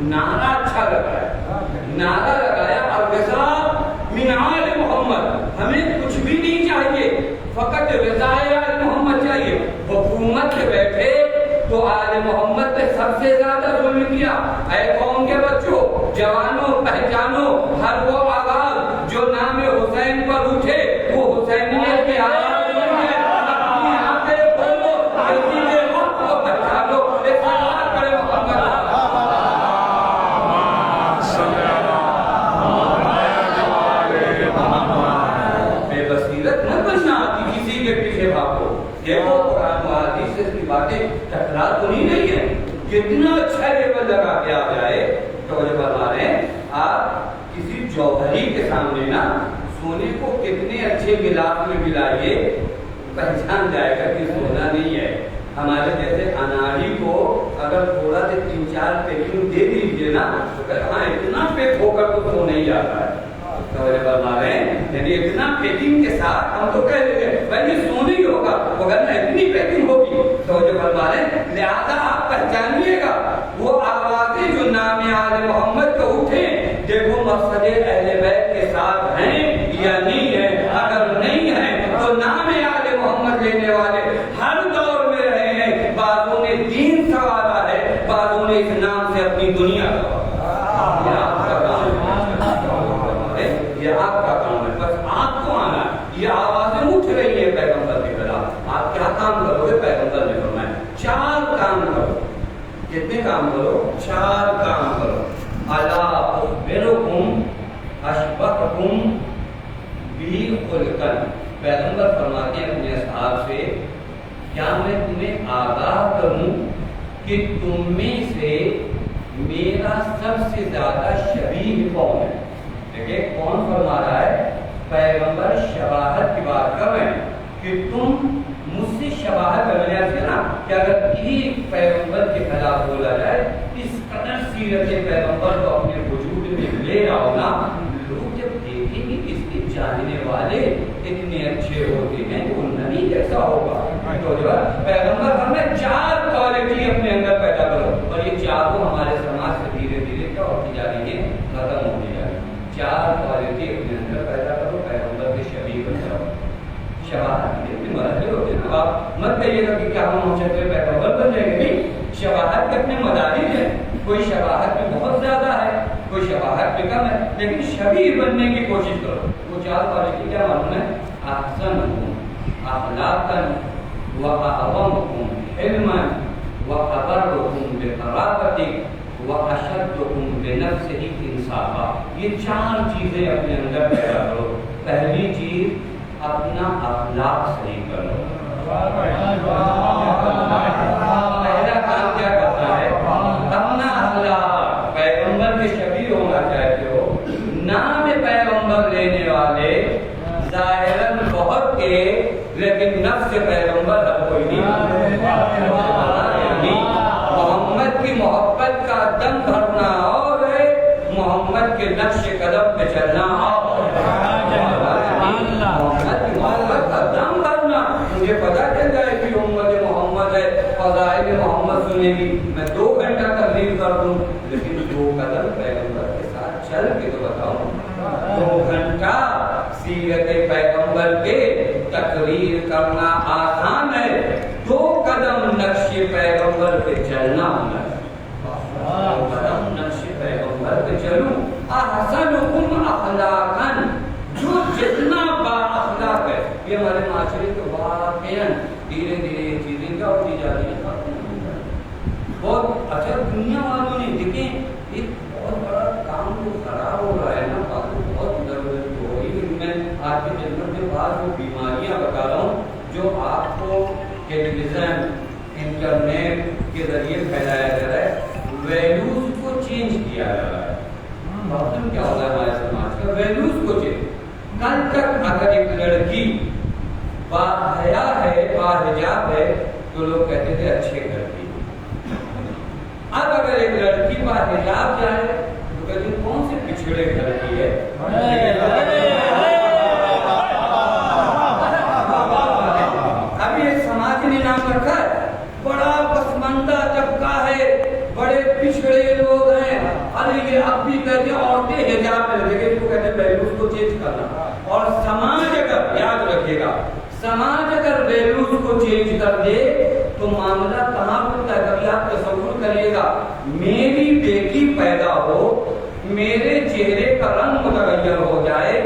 نعرہ اچھا لگایا، نعرہ لگایا اور رضا من آل محمد. ہمیں کچھ بھی نہیں چاہیے، فقط رضا آل محمد چاہیے. حکومت سے بیٹھے تو آل محمد نے سب سے زیادہ ظلم کیا. اے قوم کے بچوں، جوانوں، پہچانو ہر وہ آواز جو نام حسین پر اٹھے وہ حسینیت کی آواز نہیں ہے. اپنی آنکھیں کھولو، کسی کے وقت کو پہچانو. استغفار کرے محمد. بے بصیرت نہ بننا کہ کسی کے پیچھے بھاگو. دیکھو قرآن و حدیث سے اس کی باتیں ٹکرا تو نہیں ہے. کتنا اچھا لیبل لگا کے آ جائے تو یہ بتا رہے ہیں آپ کسی جوہری کے سامنے نا سونے کو کتنے اچھے گلاس میں ملائیے پہچان جائے گا کہ سونا نہیں ہے. ہمارے جیسے اناڑی کو اگر تھوڑا سے 3-4 پیکنگ دے دیجیے نا تو کہتے ہاں اتنا پیک ہو کر تو سونا ہی جاتا ہے. بتا رہے ہیں یعنی اتنا پیکنگ کے ساتھ ہم تو کہہ دیں گے بھائی یہ سونے ہی ہوگا، مگر اتنی پیکنگ ہوگی تو جو بتا رہے ہیں. لہٰذا آپ پہچانیے گا وہ آوازیں جو نام آل محمد کو اٹھیں، دیکھو مقصد اہل بیت کے ساتھ ہیں یا نہیں ہے. اگر نہیں ہے تو نام آل محمد لینے والے ہر دور میں رہے ہیں. بعضوں نے دین سنوارا ہے، بعضوں نے اس نام سے اپنی دنیا سنوارا. یہ آپ کا کام ہے، بس آپ کو آنا. یہ آوازیں اٹھ رہی ہیں پیغمبر کے خلاف، آپ کیا کام کرو گے؟ پیغمبر نے فرمایا 4 کام کرو. کتنے کام کرو؟ 4 کام کرو. الا اخبرکم اشبہکم بی خلقا. پیغمبر فرماتے ہیں اپنے اصحاب سے، کیا میں تمہیں آگاہ کروں کہ تم میں سے میرا سب سے زیادہ شبیہ کون ہے. دیکھیں کون فرما رہا ہے؟ پیغمبر شباہت کی بات کر رہے ہیں کہ تم مجھ سے شباہت کرنے سے نا کہ اگر ایک پیغمبر کے خلاف بولا جائے اس قدر سیرت پیغمبر کو اپنے وجود میں لے آؤ نا، لوگ جب دیکھیں گے اس کے جاننے والے اتنے اچھے ہوتے ہیں تو نبی کیسا ہوگا. تو جو پیغمبر ہمیں 4 کوالٹی اپنے اندر پیدا کرو. اور یہ 4 ہمارے سماج سے دھیرے دھیرے کیا ہوتی جا رہی ہیں؟ ختم ہوتی جا رہی ہیں. 4 کوالٹی اپنے اندر پیدا کرو، پیغمبر کے شبیہ بن جاؤ. شباہت کے اپنے مرحلے ہوتے ہیں. آپ مت کہیے گا کہ کیا ہم چلتے پیغمبر بن جائیں گے. نہیں، شباہت کے اپنے مدارج ہیں. کوئی شباہت میں بہت زیادہ ہے، کوئی شباہت میں کم ہے، لیکن شبیہ بننے کی کوشش کرو. وہ 4 کوالٹی کیا معلوم ہے؟ احسن اخلاقا واعظمكم حلما وابركم بقرابتك واشدكم بنفسه انصافا. یہ 4 چیزیں اپنے اندر پیدا کرو. پہلی چیز اپنا اخلاق صحیح کرو. پہلا کام کیا کرتا ہے؟ اپنا اخلاق. پیغمبر کے شبیہ ہونا چاہتے ہو. نام پیغمبر لینے والے ظاہراً بہت کے لیکن نفس پیغمبر اب کوئی نہیں. محمد کی محبت کا دم بھرنا اور ہے، محمد کے نقش قدم پہ چلنا اور. محمد کی محبت کا دم بھرنا. مجھے پتا چل جائے کہ امت محمد ہے، فضائل محمد سنے گی، میں 2 گھنٹہ تقریر کر دوں، لیکن 2 قدم پیغمبر کے ساتھ چل کے تو بتاؤں. 2 گھنٹہ سیرت پیغمبر کے تقریر کرنا آسان ہے، 2 قدم نقش پیغمبر پہ چلنا ہونا ہے. 2 قدم نقش پیغمبر پہ چلوں. احسنکم اخلاقا، جو جتنا با اخلاق ہے. یہ ہمارے معاشرے کے واقعاً دھیرے دھیرے یہ چیزیں کیا ہوتی جا رہی ہیں. بہت اچھا دنیا والوں نے دیکھیں ایک بہت بڑا کام جو خراب ہو رہا ہے نا، بہت ادھر ادھر ہو رہی ہے. میں آج کی جنت کے بعد وہ بیماریاں بتا رہا ہوں جو آپ کو ٹیلی ویژن انٹرنیٹ کے ذریعے پھیلایا جا رہا ہے. ویلیوز کو چینج کیا جا رہا ہے. پرابلم کیا ہوگا ہمارے سماج کا؟ ویلیوز کو چینج. کل تک اگر ایک لڑکی باحیا ہے، باحجاب ہے تو لوگ کہتے تھے اچھے گھر کی. اب اگر ایک لڑکی باحجاب جائے تو کہتے ہیں کون سے پچھڑے گھر کی ہے. ابھی ایک سماج نے نام رکھا ہے، بڑا پسماندہ طبقہ ہے، بڑے پچھڑے لوگ ہیں. ارے یہ اب بھی کہتے ہیں عورتیں حجاب میں رہے گی، تو کہتے ہیں ویلیوز کو چینج کرنا. اور سماج اگر یاد رکھے گا، سماج اگر ویلیوز کو چینج کر دے تو معاملہ کہاں پہنچتا ہے؟ کبھی آپ تصور کریے گا، میری بیٹی پیدا ہو، میرے چہرے کا رنگ متغیر ہو جائے،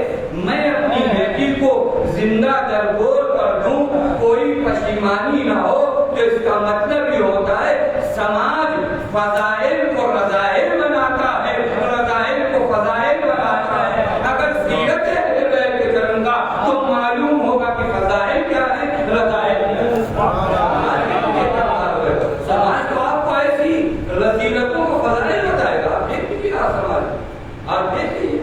میں اپنی بیٹی کو زندہ درگور کر دوں، کوئی پشیمانی نہ ہو، تو اس کا مطلب یہ ہوتا ہے سماج فضائل کو رذائل بناتا ہے، رذائل کو فضائل بناتا ہے. اگر سیرت اہل بیت کے چلوں گا تو معلوم ہوگا کہ فضائل کیا ہے، رذائل کیا ہے. سماج تو آپ کو ایسی رذیلتوں کو فضائل بتائے گا. آپ دیکھ لیجیے سماج، آپ دیکھ لیجیے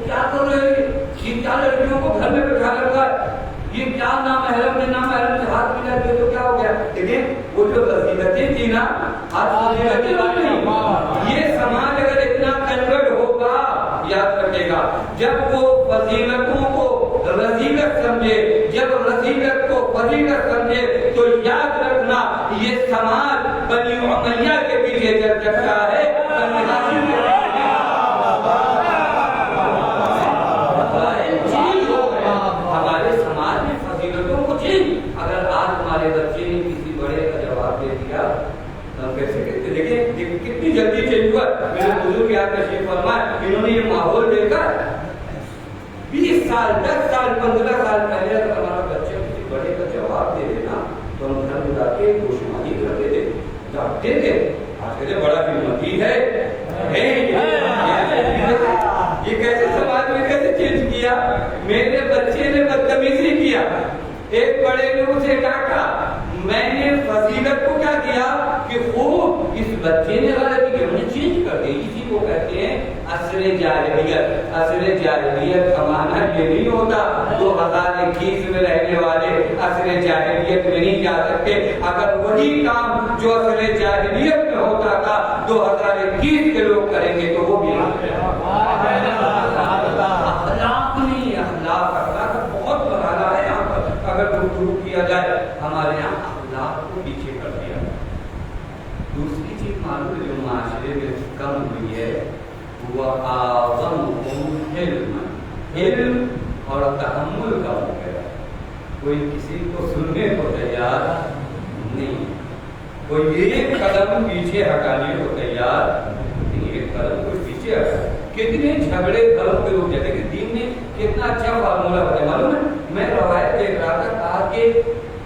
کیا کر رہے ہیں. یہ کیا لڑکیوں کو گھر میں بٹھا رکھا ہے، یہ کیا نامحرم نے نامحرم سے ہاتھ ملا دیا تو کیا ہو گیا. دیکھیں وہ جو رذیلتیں تھی نا، آج فضیلتیں نہیں. یہ سماج اگر اتنا کنورٹ ہوگا، یاد رکھے گا، جب وہ فضیلتوں کو رذیلت سمجھے، جب رذیلت کو فضیلت سمجھے، تو یاد رکھنا یہ سماج بنی امیہ کے پیچھے چل سکتا ہے. بنی ہاشم کے ہمارے سماج میں فضیلتوں کو چینج. اگر آج ہمارے بچے نے کسی بڑے کا جواب دے دیا ہم کیسے کہتے. دیکھیں کتنی جلدی چینج ہوا. میرے بزرگ یاد تشریف فرمائے، انہوں نے یہ ماحول دیکھا 20 سال 10 سال 15 سال پہلے اگر ہمارا بچہ کسی بڑے کا جواب دے دینا تو ہم گھر میں جا کے گوشمانی کرتے تھے، ڈانٹتے تھے. آج کہتے بڑا ہمتی ہے. یہ کیسے سماج میں کیسے چینج کیا. میرے بچے نے بدتمیزی کیا، ایک بڑے نے اسے ڈانٹا، میں نے فضیلت کو کیا کیا کہ خوب اس بچے نے غلطی کی، ہم نے چینج کر دی. اسی کو کہتے ہیں عصر جاہلیت. عصر جاہلیت کا معنی یہ نہیں ہوتا 2021 میں رہنے والے عصر جاہلیت میں نہیں جا سکتے. اگر وہی کام جو عصر جاہلیت میں ہوتا تھا 2021 کے لوگ کریں گے تو وہ بھی اخلاق نہیں. اخلاق بہت مرحلہ ہے یہاں پر. اگر گفتگو کیا جائے ہمارے یہاں اخلاق کو پیچھے کر دیا. دوسری چیز معلوم جو معاشرے میں کم ہوئی ہے وہ اعظمکم علما. علم اور تحمل کا ہو گیا. کوئی کسی کو سننے کو تیار نہیں، کوئی ایک قدم پیچھے ہٹانے کو تیار نہیں. ایک قدم کوئی پیچھے ہٹا. کتنے جھگڑے گھروں کے لوگ جاتے کہ دین نے کتنا اچھا فارمولا بتایا. معلوم ہے میں روایت دیکھ رہا تھا، کہا کہ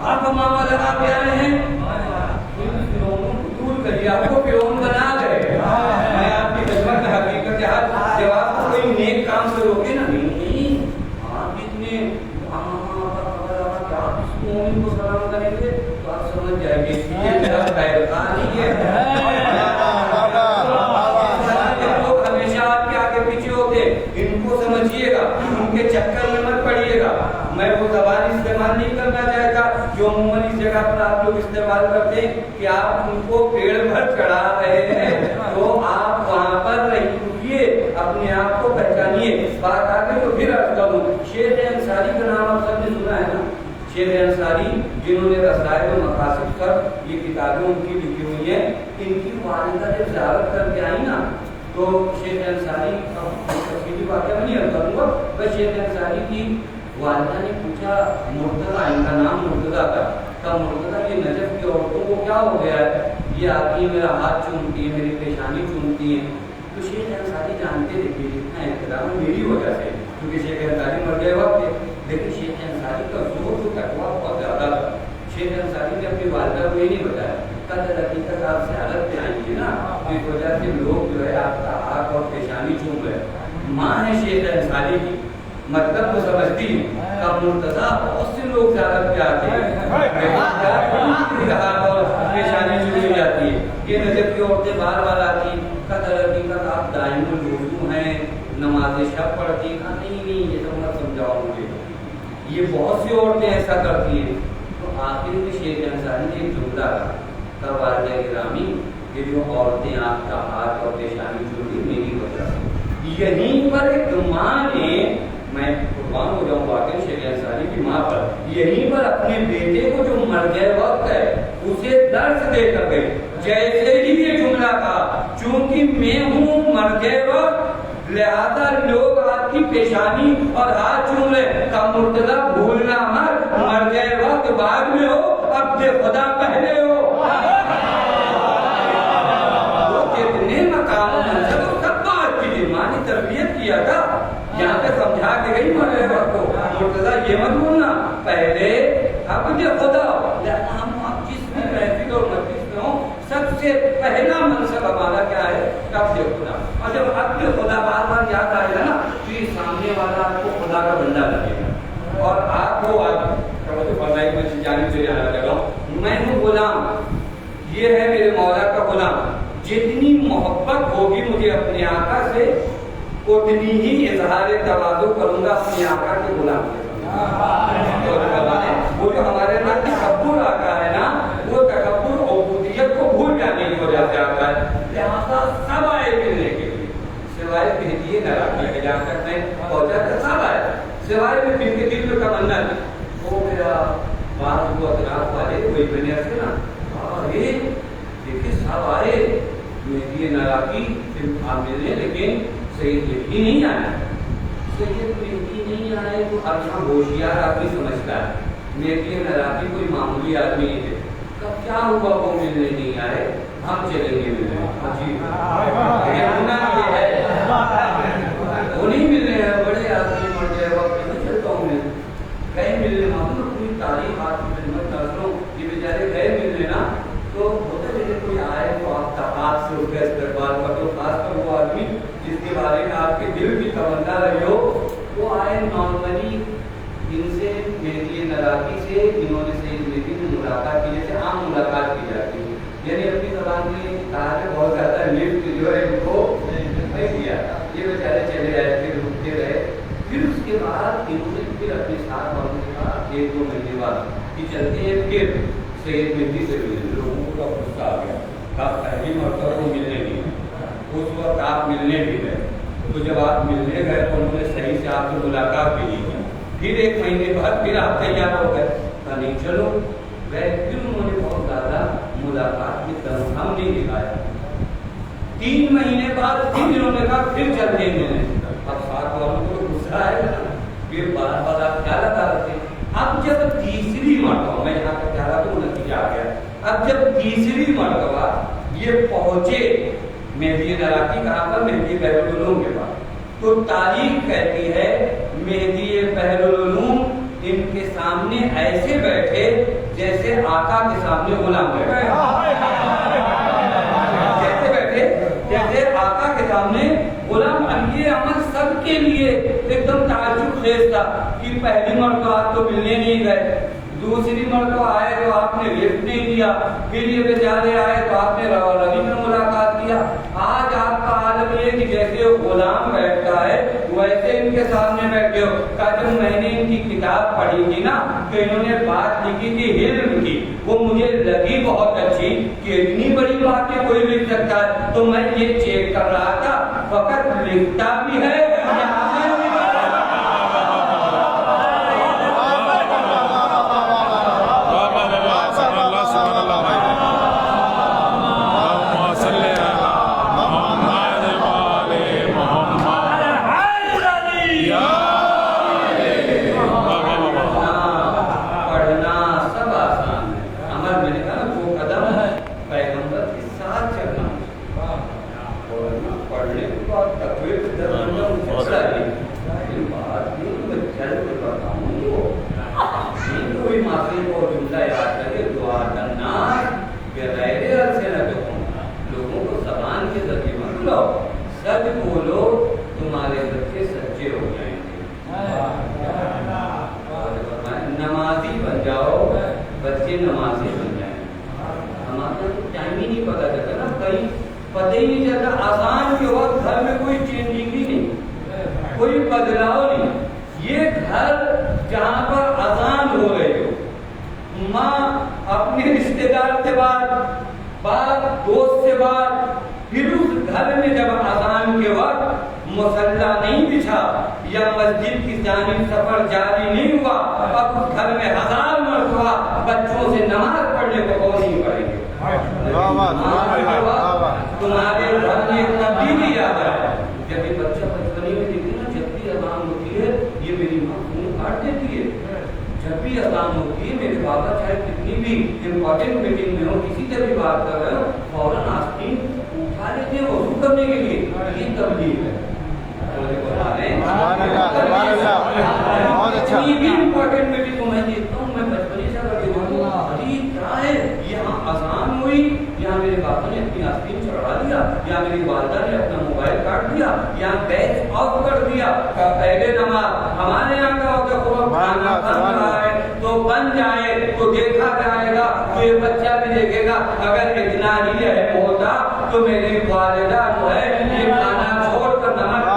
آپ ماما لگا کے آئے ہیں دور کریے، آپ کو فرعون بنا گئے۔ میں آپ کی خدمت میں حقیقت جب آپ کو کوئی نیک کام سے روکے نا، نہیں آپ اتنے مومن کو سلام کریں گے تو آپ سمجھ جائیں گے یہ میرا پیغام نہیں ہے۔ لوگ ہمیشہ آپ کے آگے پیچھے ہوتے، ان کو سمجھیے گا، ان کے چکر میں مت پڑیے گا۔ میں وہ زبان استعمال نہیں کرنا چاہتا جو عموماً اس جگہ پر آپ لوگ استعمال کرتے ہیں کہ آپ ان کو پیڑ پر چڑھا رہے ہیں، تو آپ وہاں پر رہیے، اپنے آپ کو پہچانیے۔ بات آگے تو پھر عرض کروں، شیخ انصاری کا نام آپ سب نے سنا ہے نا؟ شیخ انصاری جنہوں نے رسائل و مقاصد پر یہ کتابیں ان کی لکھی ہوئی ہیں، ان کی والدہ جب زیارت کر کے آئی نا تو شیخ انصاری تفصیلی واقعہ میں نہیں عرض کروں گا، بس شیخ انصاری کی والدہ نے پوچھا مرتضیٰ، ان کا نام مرتضیٰ تھا، تب مرتضیٰ یہ نجف کی عورتوں کو کیا ہو گیا ہے، یہ آتی ہے میرا ہاتھ چومتی ہے، میری پیشانی چومتی ہیں۔ تو شیخ انصاری جانتے تھے کہ اتنا احترام میری وجہ سے، کیونکہ شیخ انصاری مر گئے وقت تھے، لیکن شیخ انصاری کا زور و تقویٰ بہت زیادہ تھا۔ شیخ انصاری نے اپنی والدہ کو یہ نہیں بتایا، کہا حقیقت آپ زیارت پہ آئیں گے نا، اس وجہ سے لوگ جو ہے آپ کا ہاتھ اور پیشانی چوم رہے۔ ماں ہے شیخ انصاری کی، مطلب وہ سمجھتی ہے کہ مرتضیٰ بہت سے لوگ زیارت پہ آتے ہیں، ہاتھ اور پیشانی چومی جاتی ہے، یہ نجف کی عورتیں بار بار آتی ہیں، حقیقت آپ دائم الوضو ہیں، نماز شب پڑھتی ہیں، نہیں یہ تو مت سمجھاؤ مجھے، یہ بہت سی عورتیں ایسا کرتی ہیں۔ تو آخر میں شیخ انصاری نے ایک جملہ کہا، والدہ گرامی یہ جو عورتیں آپ کا ہاتھ اور پیشانی چومی میری وجہ سے، یہیں پر ایک ماں نے، میں قربان ہو جاؤں واقعی شیخ انصاری کی ماں پر، یہیں پر اپنے بیٹے کو جو مر گئے وقت ہے اسے درس دے کر گئی، جیسے ہی یہ جملہ تھا چونکہ میں ہوں مر گئے وقت لہذا لوگ آپ کی پیشانی اور ہاتھ چوم رہے، کا مرتضیٰ بھولنا مت، مر گئے وقت بعد میں ہو، اب دے خدا پہلے ہو۔ وہ کتنے مقام منصب سب بات کی ماں نے تربیت کیا تھا، یہاں پہ سمجھا کے گئی مر گئے وقت کو، مرتضیٰ یہ مت بھولنا پہلے اب دے خدا، ہم آپ جس بھی محفل اور مجلس میں ہوں سب سے پہلا منصب ہمارا کیا ہے، اب دے خدا، اور جب اب دے خدا بار بار یاد آئے گا نا تو یہ سامنے والا آپ کو خدا کا بندہ لگے گا، اور آپ کو فرمائی میں جانب سے جانا لگا ہوں، میں ہوں غلام، یہ ہے میرے مولا کا غلام، جتنی محبت ہوگی مجھے اپنے آقا سے اتنی ہی اظہار تواضع کروں گا اپنے آقا کے غلام کے ساتھ۔ وہ جو ہمارے اندر تکبر آتا ہے نا، وہ تکبر عبودیت کو بھول جانے کی وجہ سے آتا ہے، لہٰذا سب آئے ملنے کے لیے، سوائے بھیجیے نہ رکھنے کے، جہاں تک میں پہنچا تھا سب آئے، سوائے میں پھر کے دل میں تمنا تھی، وہ میرا بات کو اطراف والے کوئی بنے سے نا، ارے دیکھیے سب آئے مہدی نراقی صرف آپ ملنے، لیکن سید مہدی نہیں آیا، سید مہدی نہیں آئے تو اچھا ہوشیار آدمی سمجھتا ہے، مہدی نراقی کوئی معمولی آدمی نہیں ہے، کب کیا ہوا وہ ملنے نہیں آئے، ہم چلیں گے ملنے، عجیب یہ ہے، وہ نہیں مل رہے ہیں، بڑے آدمی مر گئے وقت میں چلتا ہوں میں گئے ملنے، معلوم کوئی تاریخ آپ کی خدمت کر لوں، یہ بیچارے گئے ملنے نا، تو ہوتا ہے کوئی آئے تو آپ تقاض سے اس کا استقبال کر دو، خاص کر وہ آدمی جس کے بارے میں آپ کے دل کی تمنا رہی ہو، وہ آئے نارملی ان سے مہدی نراقی سے انہوں نے سید مہدی سے ملاقات کی، جیسے عام ملاقات کی جاتی ہے، یعنی اپنی زبان میں کہا ہے بہت زیادہ لفٹ جو ہے ان کو نہیں دیا، یہ بیچارے چلے آئے، پھر رکتے رہے، پھر اس کے بعد انہوں نے پھر اپنے ساتھ والوں نے کہا ایک دو مہینے بعد کہ چلتے ہیں پھر سید مہدی سے ملنے، لوگوں کو غصہ آ گیا، آپ پہلی مرتبہ کو ملنے نہیں، اس وقت آپ ملنے بھی گئے، تو جب آپ ملنے گئے تو انہوں نے صحیح سے آپ سے ملاقات بھی نہیں کی، پھر ایک مہینے بعد پھر آپ تیار ہو گئے، کہا نہیں چلو گئے، پھر انہوں نے بہت زیادہ ملاقات میں تنظیم نہیں دکھایا، 3 مہینے بعد پھر انہوں نے کہا پھر چلتے ہیں ملنے، اب ساتھ والوں کو غصہ آئے گا، پھر بار بار آپ کیا لگا رہتے، اب جب تیسری مرتبہ، میں یہاں تک کہہ رہا تو نتیجہ آ گیا، اب جب تیسری مرتبہ یہ پہنچے مہدی نراقی کہاں پر، مہدی بحر العلوم کے پاس، تو تاریخ کہتی ہے مہدی بحر العلوم ان کے سامنے ایسے بیٹھے جیسے آقا کے سامنے غلام بیٹھے، کیسے بیٹھے؟ جیسے آقا کے سامنے غلام۔ یہ عمل سب کے لیے ایک دم تعجب خیز تھا کہ پہلی مرتبہ آپ تو ملنے نہیں گئے، دوسری مرتبہ آئے تو آپ نے لفٹ نہیں دیا، پھر یہ بیچارے آئے تو آپ نے روی میں ملاقات کیا۔ آج آپ کا عالم یہ کہ جیسے غلام بیٹھتا ہے ویسے ان کے سامنے بیٹھے ہو۔ کہ جب میں نے ان کی کتاب پڑھی تھی نا تو انہوں نے بات لکھی تھی علم کی، وہ مجھے لگی بہت اچھی کہ اتنی بڑی باتیں کوئی لکھ سکتا ہے، تو میں یہ چیک کر رہا تھا فقط لکھتا بھی ہے لوگوں کو زبان کے ذریعے مت لاؤ، سچ بولو تمہارے بچے سچے ہو جائیں گے۔ نمازی بن جاؤ بچے نمازی بن جائیں گے۔ ہمارا تو ٹائم ہی نہیں پتا چلتا نا، کہیں پتہ ہی نہیں چلتا، اذان کے وقت گھر میں کوئی چینجنگ ہی نہیں، کوئی بدلاؤ نہیں۔ یہ گھر جہاں پر اذان ہو رہی ہو، ماں اپنے رشتے دار سے باپ دوست سے بات، پھر اس گھر میں جب اذان کے وقت مصلی نہیں بچھا یا مسجد کی جانب سفر جاری نہیں ہوا، اب اس گھر میں 1000 مرتبہ بچوں سے نماز پڑھنے کو کون نہیں پڑھیں گے؟ تمہارے گھر میں تبدیلی آ جائے۔ جب یہ بچہ بچپنے میں دیکھے نا، جب بھی اذان ہوتی ہے یہ میری ماں فون کاٹ دیتی ہے، جب بھی اذان ہوتی ہے میرے بابا چاہے کتنی بھی امپورٹنٹ میٹنگ میں ہو، کسی سے بھی بات کر رہے ہو، فوراً آستین اٹھا لیتے ہیں وضو کرنے کے لیے۔ یہ تبدیل ہے۔ کتنی بھی امپورٹنٹ میٹنگ کو میں دیکھتا ہوں، میں بچپنے سے کر کے دیکھتا ہوں، ارے کیا ہے یہاں اذان ہوئی، یہاں میرے بابا نے اپنی آستین چڑھا دیا، یا میری والدہ نے اپنا موبائل کاٹ دیا، یا بیچ آف کر دیا۔ پہلے نماز ہمارے یہاں کا ہوتا کھانا بن رہا ہے تو بن جائے تو دیکھا جائے گا، تو یہ بچہ بھی دیکھے گا۔ اگر اتنا ہی اہم ہوتا تو میری والدہ جو ہے یہ کھانا چھوڑ کر نماز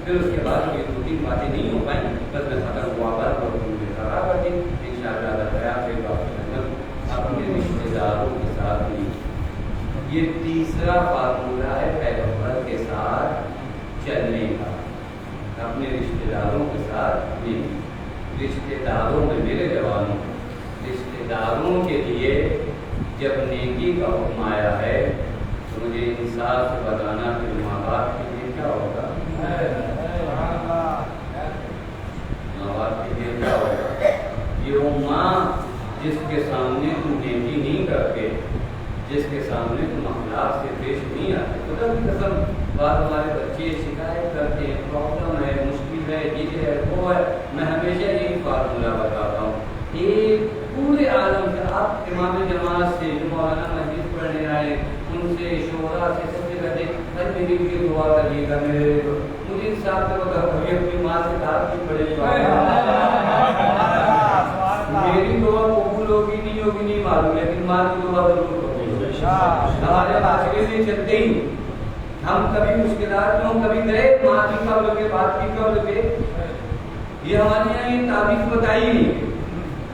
پھر اس کے بعد یہ 2-3 باتیں نہیں ہو پائیں، بس میں ختم ہوا پر اپنے رشتے داروں کے ساتھ بھی۔ یہ تیسرا فارمولہ ہے پیغمبر کے ساتھ چلنے کا، اپنے رشتے داروں کے ساتھ بھی۔ رشتے داروں میں میرے جوانوں، رشتے داروں کے لیے جب نیکی کا حکم آیا ہے تو مجھے انصاف سے بتانا کہ ماں باپ کے لیے کیا ہوگا، ماں باپ کے لیے کیا ہوگا۔ یہ وہ ماں جس کے سامنے تم نیکی نہیں کرتے، جس کے سامنے تم اخلاق سے پیش نہیں آتے۔ خدا کی قسم بعض ہمارے بچے شکایت کرتے ہیں، پرابلم ہے، مشکل ہے، یہ ہے وہ ہے، میں ہمیشہ یہی فارمولہ بتاتا ہوں۔ ایک پورے عالم سے آپ امام جماعت سے جو مولانا مسجد پڑھنے آئے ان سے شعراء سے سب سے کہتے ہیں میری لیے دعا کریے گا، مجھے صاحب سے بتا مجھے اپنی ماں سے بات کی پڑے میری دعا قبول ہوگی نہیں ہوگی نہیں معلوم، لیکن ماں کی دعا ضرور ہوگی۔ ہمارے معاشرے میں چلتے ہی ہم کبھی مشکلات میں ہوں، کبھی گئے ماں کی قبر کے بات کی قبر پہ، یہ ہمارے یہاں یہ تعبیر بتائی نہیں۔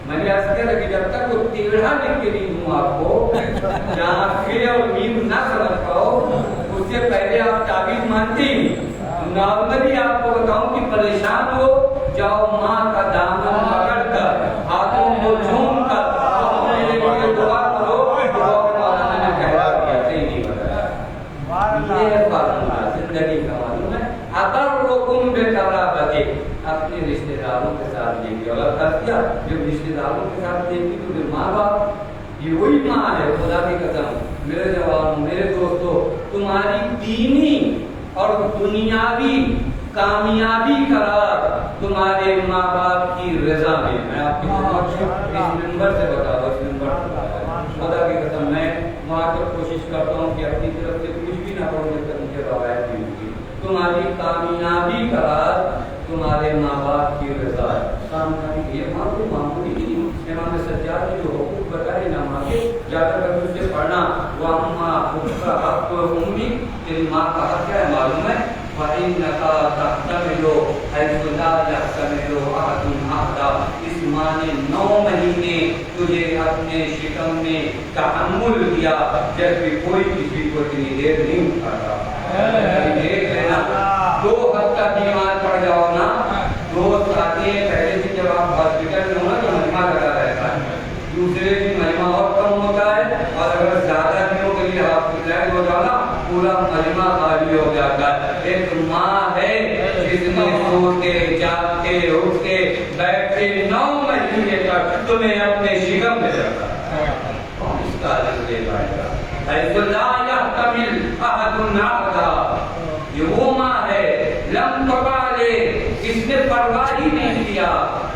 میں نے عرض کیا کہ جب تک وہ ٹیڑھا لکھ کے نہیں دوں آپ کو، جہاں پھر اور میم نہ سمجھ پاؤ، اس سے پہلے آپ تعبیر مانتے ہی نہیں۔ نارملی آپ کو بتاؤں کہ پریشان ہو جاؤ ماں کا دامن پکڑ کر، ہاتھوں کو جھوم کر میرے لیے دعا کرو، مولانا نے کہا کہ صحیح نہیں بتایا۔ یہ ہے فارمولہ زندگی کا معلوم ہے۔ اگر رکم بے قرابتی، اپنے رشتے داروں کے ساتھ نیکی، اگر کر دیا جب رشتے داروں کے ساتھ نیکی تو پھر ماں باپ یہ وہی ماں ہے خدا کی قسم میرے جوانوں میرے دوستوں تمہاری دینی اور دنیاوی کامیابی قرار تمہارے ماں باپ کی رضا میں آپ کی اس منبر سے بتا دو اس منبر سے خدا کی قسم میں وہاں تک کوشش کرتا ہوں کہ اپنی طرف سے کچھ بھی نہ کروں جب تک مجھے روایت نہیں ہوتی تمہاری کامیابی قرار تمہارے ماں باپ کی رضا ہے کامیابی یہ ماں کو معمولی نہیں امام سجاد نے جو حقوق بتائے نا ماں کے جا کر اس سے پڑھنا وہ ماں اس کا حق امی تیری ماں کا حق کیا ہے معلوم ہے فَإِنَّكَ تَحْتَمِلُ حَيْثُ لَا يَحْتَمِلُ أَحَدٌ أَحَدًا اس ماں نے 9 مہینے تجھے اپنے شکم میں تحمل دیا جبکہ کوئی کسی کو اتنی دیر نہیں اٹھاتا دیکھ لینا 2 ہفتہ بیمار پڑ جاؤ نا دوست آتے ہیں پہلے سے جب آپ ہاسپٹل میں ہو نا تو مجمع لگا رہتا ہے دوسرے دن مجمع اور کم ہوتا ہے اور اگر زیادہ دنوں کے لیے ہاسپٹلائز ہو جانا پورا مجمع خالی ہو جاتا ہے ایک ماں ہے جس نے سوتے جاگتے اٹھتے بیٹھتے 9 مہینے تک تمہیں اپنے شکم میں رکھا کون اس کا عزت دے پائے گا حیث لا یحتمل احد أحدا یہ وہ ماں ہے لم تبالے اس نے پرواہ ہی نہیں کیا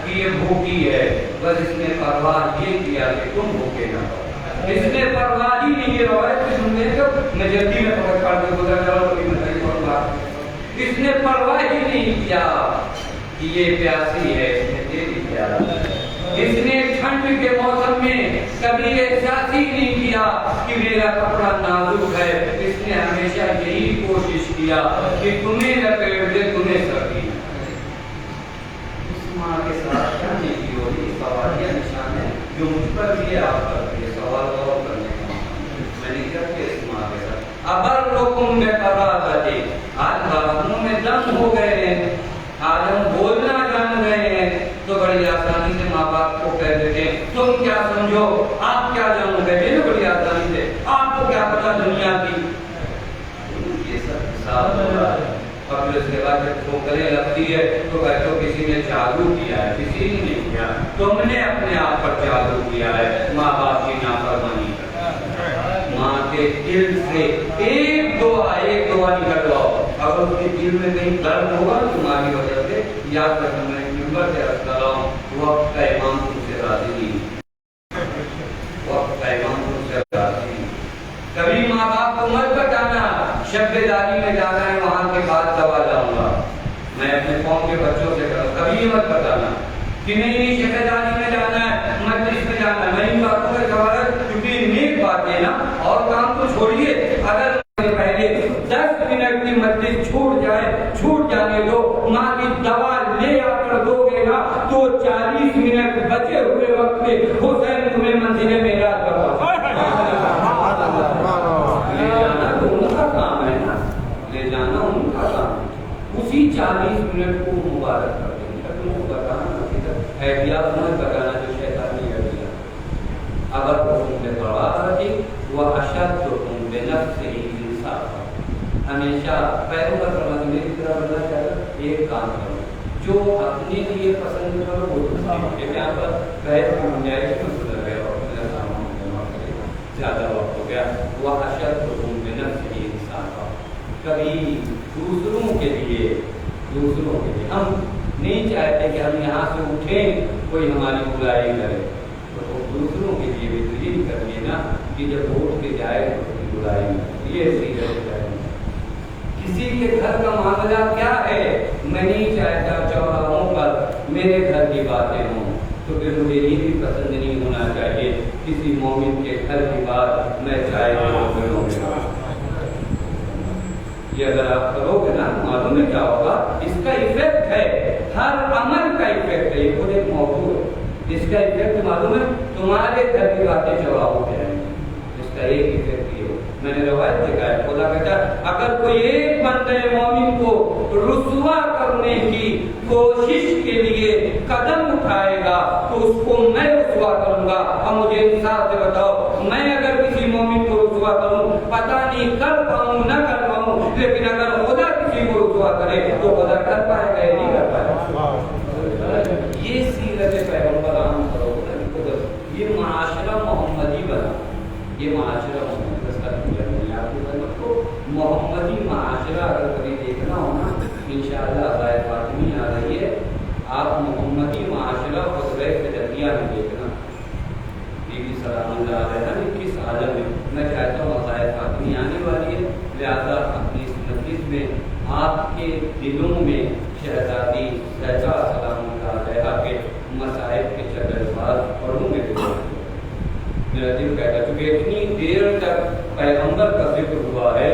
کہ یہ بھوکی ہے بس اس نے پرواہ یہ کیا کہ تم بھوکے نہ ہو اس نے پرواہ ہی نہیں یہ روایت کی سننے کو میں جلدی میں پکڑ پڑھ کے گزر جا رہا ہوں میں پڑھ گا اس نے پرواہ ہی نہیں کیا کہ یہ پیاسی ہے اس نے دے دی پیاس اس نے ٹھنڈ کے موسم میں کبھی احساس ہی نہیں کیا کہ میرا کپڑا نازک ہے اس نے ہمیشہ یہی کوشش کیا کہ تمہیں لپیٹ دے تمہیں سردی اس ماں کے ساتھ کیا نہیں کی ہوگی سوالیہ نشان ہے جو مجھ پر بھی ہے آپ پر بھی سوال غور کرنے کا میں نے کیا کہ اس ماں کے ساتھ ابر لوگوں میں قرارتے آج بازوں میں دم ہو گئے ہیں آج ہم بولنا جان گئے ہیں تو بڑی آسانی سے ماں باپ کو کہہ دیتے ہیں تم کیا سمجھو آپ کیا جانو گے نا بڑی آسانی سے آپ کو کیا پتا دنیا کی یہ سب حساب ہو رہا ہے اور پھر اس کے بعد جب ٹھوکریں لگتی ہے تو کہتے ہو کسی نے جادو کیا ہے کسی نے نہیں کیا تم نے اپنے آپ پر جادو کیا ہے ماں باپ کی نافرمانی ماں کے دل سے ایک دعا نکلواؤ اگر اس کے دل میں کہیں درد ہوگا تمہاری وجہ سے یاد رکھنا میں نمبر سے عرض کر رہا ہوں وقت کا امام تم سے راضی نہیں وقت کا امام تم سے راضی نہیں کبھی ماں باپ کو مت بتانا شب داری میں جانا ہے وہاں کے بعد دوا لاؤں گا میں اپنے قوم کے بچوں سے کروں کبھی مت بتانا کہ نہیں شب داری میں جانا ہے مجلس میں جانا ہے میں ان باتوں کا جواب کیونکہ نیک بات ہے نا اور کام تو چھوڑیے اگر پہلے 10 منٹ کی مجلس چھوٹ جانے دو ماں کی دوا لے آ کر دو گے نا تو 40 منٹ بچے ہوئے وقت میں حسین تمہیں منزل معراج کروا لے جانا تو ان کا کام ہے نا لے جانا ان کا کام اسی 40 منٹ کو مبارک کر دیں تم کو بتانا احتیاط مت بتانا جو شیطانی ہے اگر تم پہ پرواہ رکھی وہ اشد تم بے نفس ہی انصاف ہمیشہ پیغمبر فرماتے ہیں میری طرح بننا چاہتا ایک کام کرو جو اپنے لیے پسند کرو وہ دوسرے یہاں پر بحث کی گنجائش میں گزر گیا اور میرا سامان جمع کرے زیادہ وقت ہو گیا وہ اشد تم بے نفس ہی انصاف کبھی دوسروں کے لیے ہم نہیں چاہتے کہ ہم یہاں سے اٹھیں کوئی ہماری برائی کرے تو دوسروں کے لیے بھی تو یہ کرنی نا کہ جب اٹھ کے جائے تو اس کی برائی یہ سیرت ہے کسی کے گھر کا معاملہ کیا ہے میں نہیں چاہتا چوراہوں پر میرے گھر کی باتیں ہوں تو پھر مجھے یہ بھی پسند نہیں ہونا چاہیے کسی مومن کے گھر کی بات میں چاہے یہ اگر آپ کرو گے نا معلوم ہے کیا ہوگا اس کا ایفیکٹ ہے ہر عمل کا ایفیکٹ ہے یہ خود ایک موضوع ہے اس کا ایفیکٹ معلوم ہے تمہارے گھر کی باتیں چوراہوں پہ آئیں گی اس کا ایک ایفیکٹ یہ ہو میں نے روایت دیکھا ہے خدا کہتا ہے اگر کوئی ایک بندے مومن کو رسوا کرنے کی کوشش کے لیے قدم اٹھائے گا تو اس کو میں رسوا کروں گا اب مجھے انصاف سے بتاؤ میں اگر کسی مومن کو رسوا کروں پتہ نہیں کر پاؤں نہ کر پاؤں لیکن اگر خدا کسی کو رسوا کرے تو خدا کر پائے گا یا نہیں کر پائے گا یہ سیرت پیغمبران کرو یہ معاشرہ محمدی بنا یہ معاشرہ کو محمدی معاشرہ اگر کبھی دیکھنا ہو نا، انشاءاللہ عزائے فاطمی آ رہی ہے، آپ محمدی معاشرہ خطبہ فدیہ میں دیکھنا، بی بی سلام اللہ علیہ نے کس عالم میں، میں چاہتا ہوں عزائے فاطمی آنے والی ہے، لہذا اپنی اس مجلس میں آپ کے دلوں میں شہزادی سہجا سلام اللہ علیہ کے مصائب کے چکر باز پڑھوں گے، میرا دل کہتا ہے چونکہ اتنی دیر تک پیغمبر کا ذکر ہوا ہے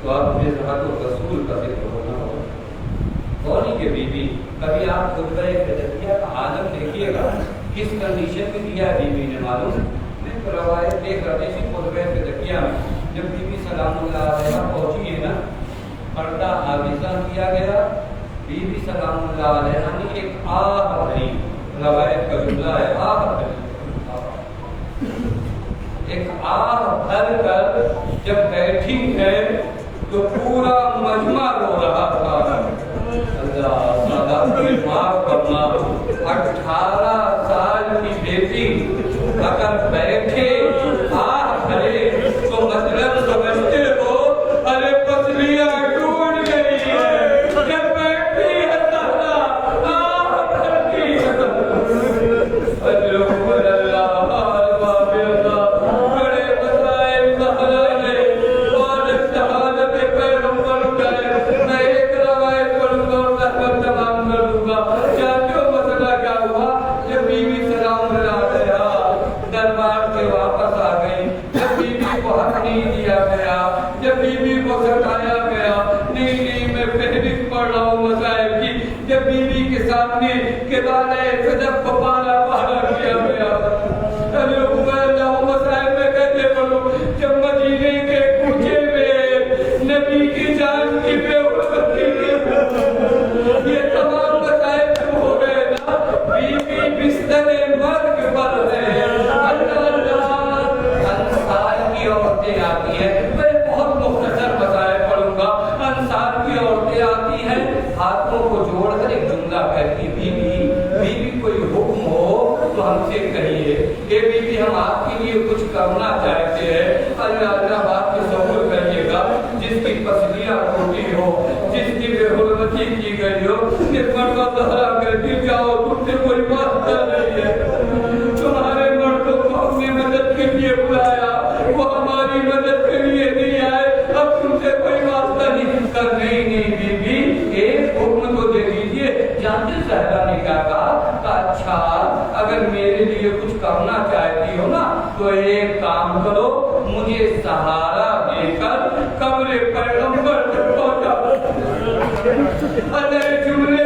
تو آپ مجھے ذات و رسول کا ذکر ہونا ہوگا۔ اور کہ بی بی کبھی آپ خطبہ فدیہ کا عالم دیکھیے گا، کس کنڈیشن میں دیا ہے بی بی نے معلوم، میں روایت دیکھ رہا تھی خطبہ فدیہ میں جب بی بی سلام اللہ علیہ پہنچی ہے نا، پردہ آویزاں کیا گیا، بی بی سلام اللہ علیہ نے ایک آہ بھری، روایت کا جملہ ہے آہ بھری، ایک آہ بھر کر جب بیٹھی ہے تو پورا مجمع رو رہا تھا۔ اللہ تعالیٰ کی معاف کرنا، 18 سال کی بیٹی اگر بیٹھے آہ بھرے تو مطلب سمجھتے ہو ارے پسلیاں ٹوٹ گئی ہے، جب بیٹھی ہے تعالیٰ آہ بھرتی ہے۔ کرنا چاہتے ہیں اللہ بات کو ضرور کریے گا، جس کی پسلیاں ٹوٹی ہو، جس کی بے حرمتی کی گئی ہو، ایک مرتبہ دہرا کر گر جاؤ، تم سے کوئی واسطہ نہیں ہے، تمہارے مردوں کو ہم نے مدد کے لیے بلایا، وہ ہماری مدد کے لیے نہیں آئے، اب تم سے کوئی واسطہ نہیں کر نہیں بی بی ایک حکم تو دے دیجیے۔ جانتے زہرا نے کیا کہا کہ اچھا اگر میرے لیے کچھ کرنا چاہتی ہو نا تو ایک کام کرو، مجھے سہارا دے کر قبر پیغمبر تک پہنچا۔ اللہ جملے